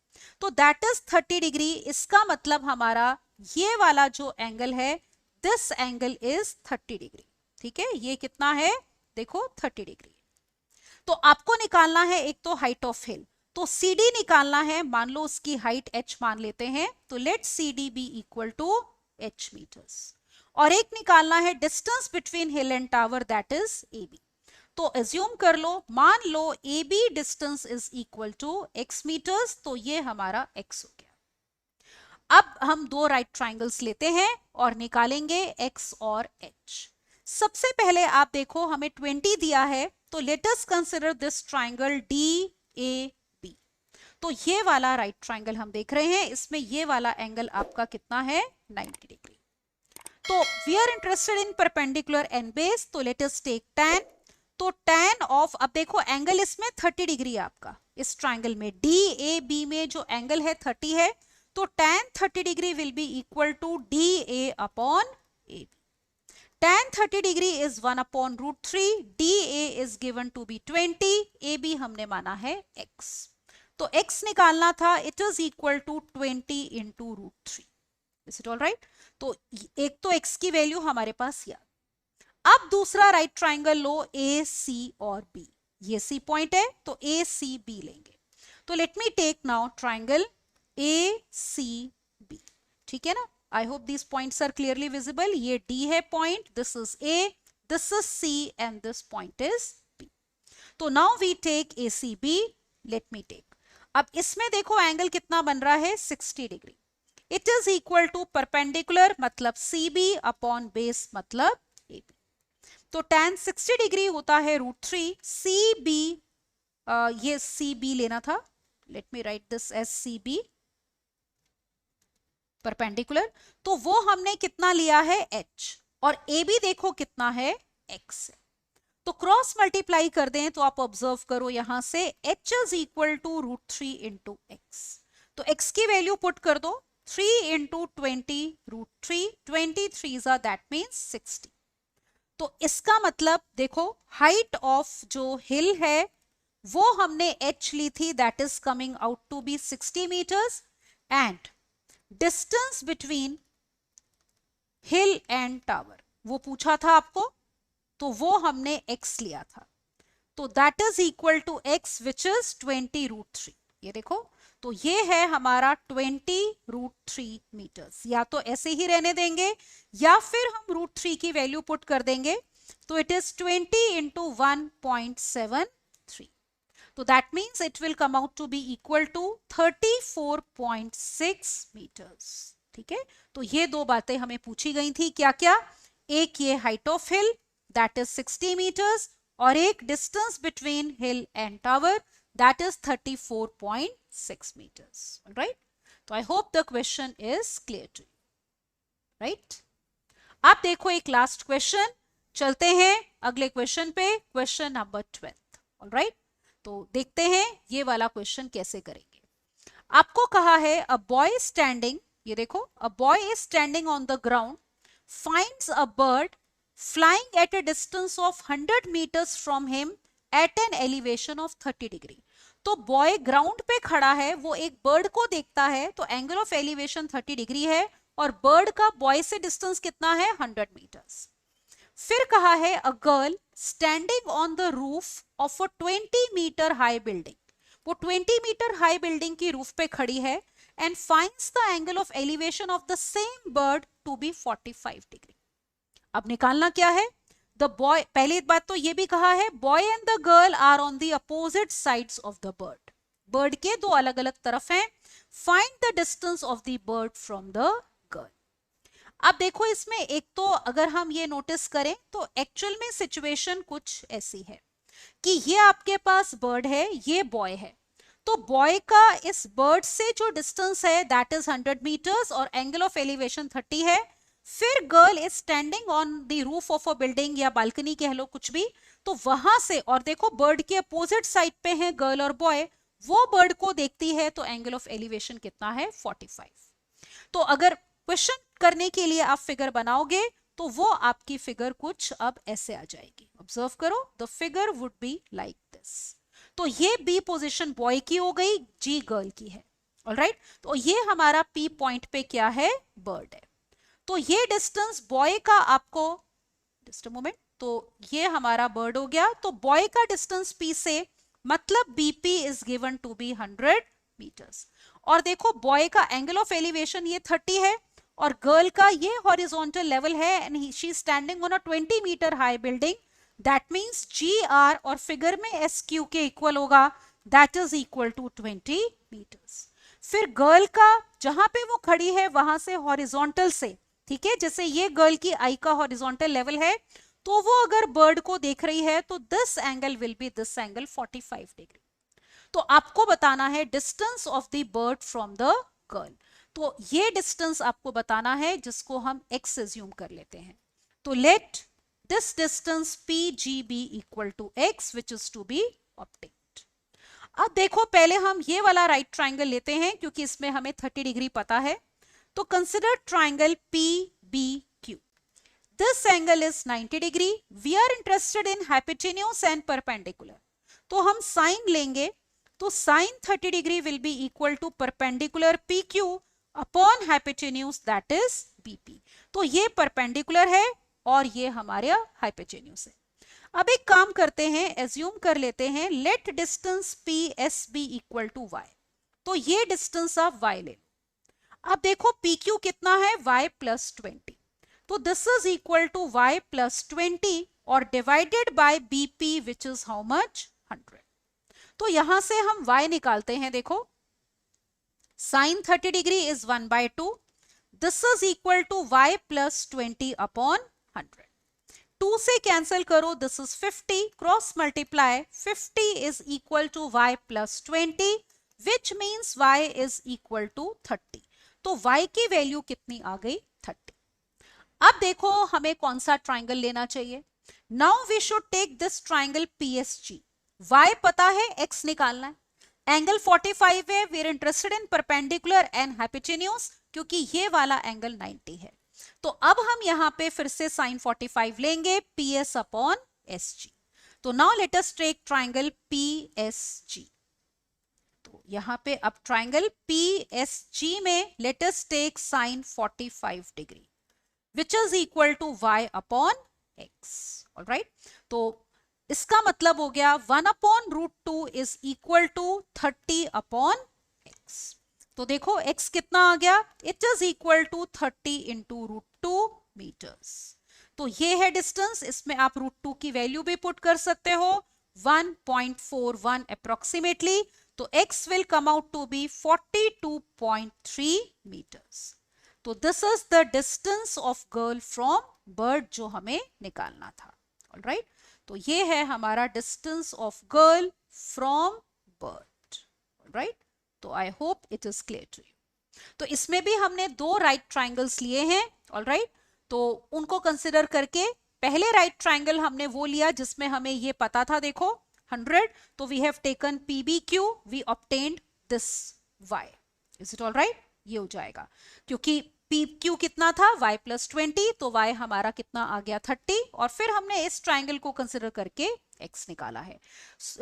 तो दैट इज 30 डिग्री. इसका मतलब हमारा ये वाला जो एंगल है, दिस एंगल इज 30 डिग्री. ठीक है, ये कितना है देखो 30 डिग्री. तो आपको निकालना है एक तो हाइट ऑफ हिल, तो CD निकालना है. मान लो उसकी हाइट H मान लेते हैं, तो let CD be equal to H metres. और एक निकालना है distance between hill and tower that is AB. तो एज्यूम कर लो, मान लो AB distance is equal to X metres, तो ये हमारा X हो गया. अब हम दो राइट ट्राइंगल्स लेते हैं और निकालेंगे X और H. सबसे पहले आप देखो हमें 20 दिया है, तो let us consider this triangle DAB. तो ये वाला राइट ट्राइंगल हम देख रहे हैं, इसमें ये वाला एंगल आपका कितना है 90 डिग्री. तो we are interested in perpendicular and base, तो लेट अस टेक tan. तो tan ऑफ, अब देखो एंगल इसमें 30 डिग्री है आपका, इस ट्राइंगल में DAB में जो एंगल है 30 है, तो tan 30 degree will be equal to DA upon AB. tan 30 degree is 1 upon √3, DA is given to be 20, AB हमने माना है x. तो x निकालना था, it is equal to 20 into √3. Is it all right? तो एक तो x की वैल्यू हमारे पास याद. अब दूसरा राइट ट्राइंगल लो AC और B. ये C पॉइंट है तो ACB लेंगे. तो let me take now triangle ACB. ठीक है ना? I hope these points are clearly visible. ये D है point, this is A, this is C and this point is B. तो now we take ACB. Let me take. अब इसमें देखो angle कितना बन रहा है 60 degree. It is equal to perpendicular मतलब CB अपॉन बेस मतलब AB. तो tan 60 डिग्री होता है √3. CB ये CB लेना था. Let me write this as CB. Perpendicular, तो वो हमने कितना लिया है h, और AB देखो कितना है x. तो क्रॉस मल्टीप्लाई कर दें तो आप ऑब्जर्व करो यहां से h is equal to √3 into x. तो x की वैल्यू पुट कर दो 3 इंटू 20 √3, 23 दैट मीन्स 60. तो इसका मतलब देखो हाइट ऑफ जो हिल है वो हमने h ली थी, that is coming out to be 60 metres, and distance between hill and tower वो पूछा था आपको, तो वो हमने x लिया था. तो that is equal to x which is 20 √3. ये देखो, तो ये है हमारा 20 √3 मीटर्स. या तो ऐसे ही रहने देंगे या फिर हम √3 की वैल्यू पुट कर देंगे. तो इट इज 20 इंटू 1.73. तो that means it will come out to be equal to 34.6 metres. ठीक है, तो ये दो बातें हमें पूछी गई थी. क्या क्या? एक ये height of hill that is 60 metres, और एक distance between hill and tower that is 34.6 metres. Right? तो I hope the question is clear to you. Right? आप देखो एक लास्ट क्वेश्चन. चलते हैं अगले क्वेश्चन पे, क्वेश्चन नंबर 12. ऑलराइट, तो देखते हैं ये वाला क्वेश्चन कैसे करेंगे. आपको कहा है अ बॉय स्टैंडिंग, ये देखो, a boy is standing on the ground, finds a bird flying at a distance of 100 metres from him at an elevation of 30 degree. तो बॉय ग्राउंड पे खड़ा है, वो एक बर्ड को देखता है, तो एंगल ऑफ एलिवेशन 30 डिग्री है, और बर्ड का बॉय से डिस्टेंस कितना है 100 मीटर्स. फिर कहा है a girl standing on the roof of a 20 metre high building, वो 20 मीटर हाई बिल्डिंग की रूफ पे खड़ी है, and finds the angle of elevation of the same bird to be 45 degree. अब निकालना क्या है? द बॉय, पहली बात तो ये भी कहा है boy and the girl are on the opposite sides of the bird, bird के दो अलग अलग तरफ हैं. Find the distance of the bird from the girl. अब देखो इसमें एक तो अगर हम ये नोटिस करें तो एक्चुअल में सिचुएशन कुछ ऐसी है कि ये आपके पास बर्ड है, ये बॉय है, तो बॉय का इस बर्ड से जो डिस्टेंस है दैट इज 100 मीटर्स और एंगल ऑफ एलिवेशन 30 है. फिर girl is standing on the roof of a building या बालकनी कह लो कुछ भी, तो वहां से, और देखो बर्ड के अपोजिट साइड पे है गर्ल और बॉय, वो बर्ड को देखती है, तो एंगल ऑफ एलिवेशन कितना है 45. तो अगर क्वेश्चन करने के लिए आप फिगर बनाओगे तो वो आपकी फिगर कुछ अब ऐसे आ जाएगी. ऑब्जर्व करो, the figure would be like this. तो ये बी पोजीशन बॉय की हो गई, जी गर्ल की है. ऑलराइट, तो ये हमारा पी पॉइंट पे क्या है? बर्ड है. तो ये डिस्टेंस बॉय का आपको, जस्ट अ मोमेंट, तो ये हमारा बर्ड हो गया. तो बॉय का डिस्टेंस पी से मतलब BP is given to be 100 metres. और देखो बॉय का एंगल ऑफ एलिवेशन ये 30 है, और गर्ल का ये हॉरिजॉन्टल लेवल है, and she is standing on a 20 metre high building. That means G R, और फिगर में एस क्यू के इक्वल होगा, that is equal to 20 metres. फिर गर्ल का जहां पे वो खड़ी है वहां से हॉरिजॉन्टल से, ठीक है, जैसे ये गर्ल की आई का हॉरिजॉन्टल लेवल है, तो वो अगर बर्ड को देख रही है तो this angle will B this angle 45 degree. तो आपको बताना है distance of the bird from the girl. तो ये डिस्टेंस आपको बताना है जिसको हम x एज्यूम कर लेते हैं. तो late this distance PG be equal to x which is to be obtained. अब देखो पहले हम ये वाला राइट ट्राइंगल लेते हैं क्योंकि इसमें हमें 30 डिग्री पता है. तो consider triangle PBQ. This angle is 90 degree. We are interested in hypotenuse and perpendicular. तो हम साइन लेंगे. तो sine 30 degree will be equal to perpendicular PQ upon hypotenuse that is BP. तो ये परपेंडिकुलर है और ये हमारा हाइपोटेन्यूज है. अब एक काम करते हैं, एज्यूम कर लेते हैं, let distance PS be equal to Y. तो ये डिस्टेंस आप Y ले लो. अब देखो PQ कितना है, Y प्लस 20. तो this is equal to Y plus 20 और divided by BP which is how much, 100. तो यहां से हम Y निकालते हैं. देखो sine 30 degree is 1/2. This is equal to Y plus 20 upon 100. 2 से कैंसिल करो, this is 50, cross multiply, 50 is equal to Y plus 20 which means Y is equal to 30. तो Y की वैल्यू कितनी आ गई, 30. अब देखो हमें कौन सा ट्राइंगल लेना चाहिए. Now we should take this triangle PSG. Y पता है, X निकालना है. एंगल 45 है. We are interested in perpendicular and hypotenuse क्योंकि ये वाला एंगल 90 है. तो अब हम यहां पे फिर से साइन 45 लेंगे, PS अपॉन SG. तो now let us take triangle PSG. तो यहां पे अब ट्राइंगल PSG में let us take sine 45 degree which is equal to Y upon X. Alright, तो इसका मतलब हो गया 1 upon root 2 is equal to 30 upon X. तो देखो X कितना आ गया, it is equal to 30 into root 2 metres. तो ये है डिस्टेंस. इसमें आप रूट 2 की वैल्यू भी पुट कर सकते हो, 1.41 अप्रोक्सीमेटली. तो X will come out to be 42.3 metres. तो this is the distance of girl from bird जो हमें निकालना था. ऑलराइट, तो ये है हमारा distance of girl from bird. Alright, तो I hope it is clear to you. तो इसमें भी हमने 2 राइट ट्राइंगल्स लिए हैं. ऑलराइट, तो उनको कंसिडर करके पहले राइट ट्राइंगल हमने वो लिया जिसमें हमें ये पता था, देखो 100. तो we have taken PBQ, we obtained this Y. Is it alright? ये हो जाएगा क्योंकि PQ कितना था, Y प्लस 20. तो Y हमारा कितना आ गया, 30. और फिर हमने इस ट्राइंगल को कंसिडर करके X निकाला है.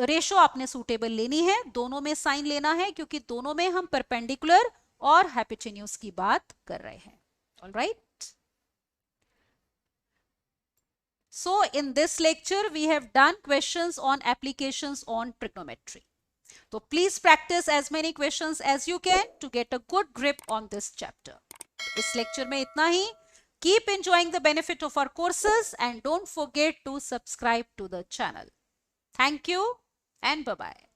रेशो आपने सूटेबल लेनी है, दोनों में साइन लेना है क्योंकि दोनों में हम परपेंडिकुलर और हाइपोटेन्यूज की बात कर रहे हैं. Alright, so in this lecture we have done questions on applications on trigonometry. So please practice as many questions as you can to get a good grip on this chapter. इस lecture में इतना ही. Keep enjoying the benefit of our courses and don't forget to subscribe to the channel. Thank you and bye-bye.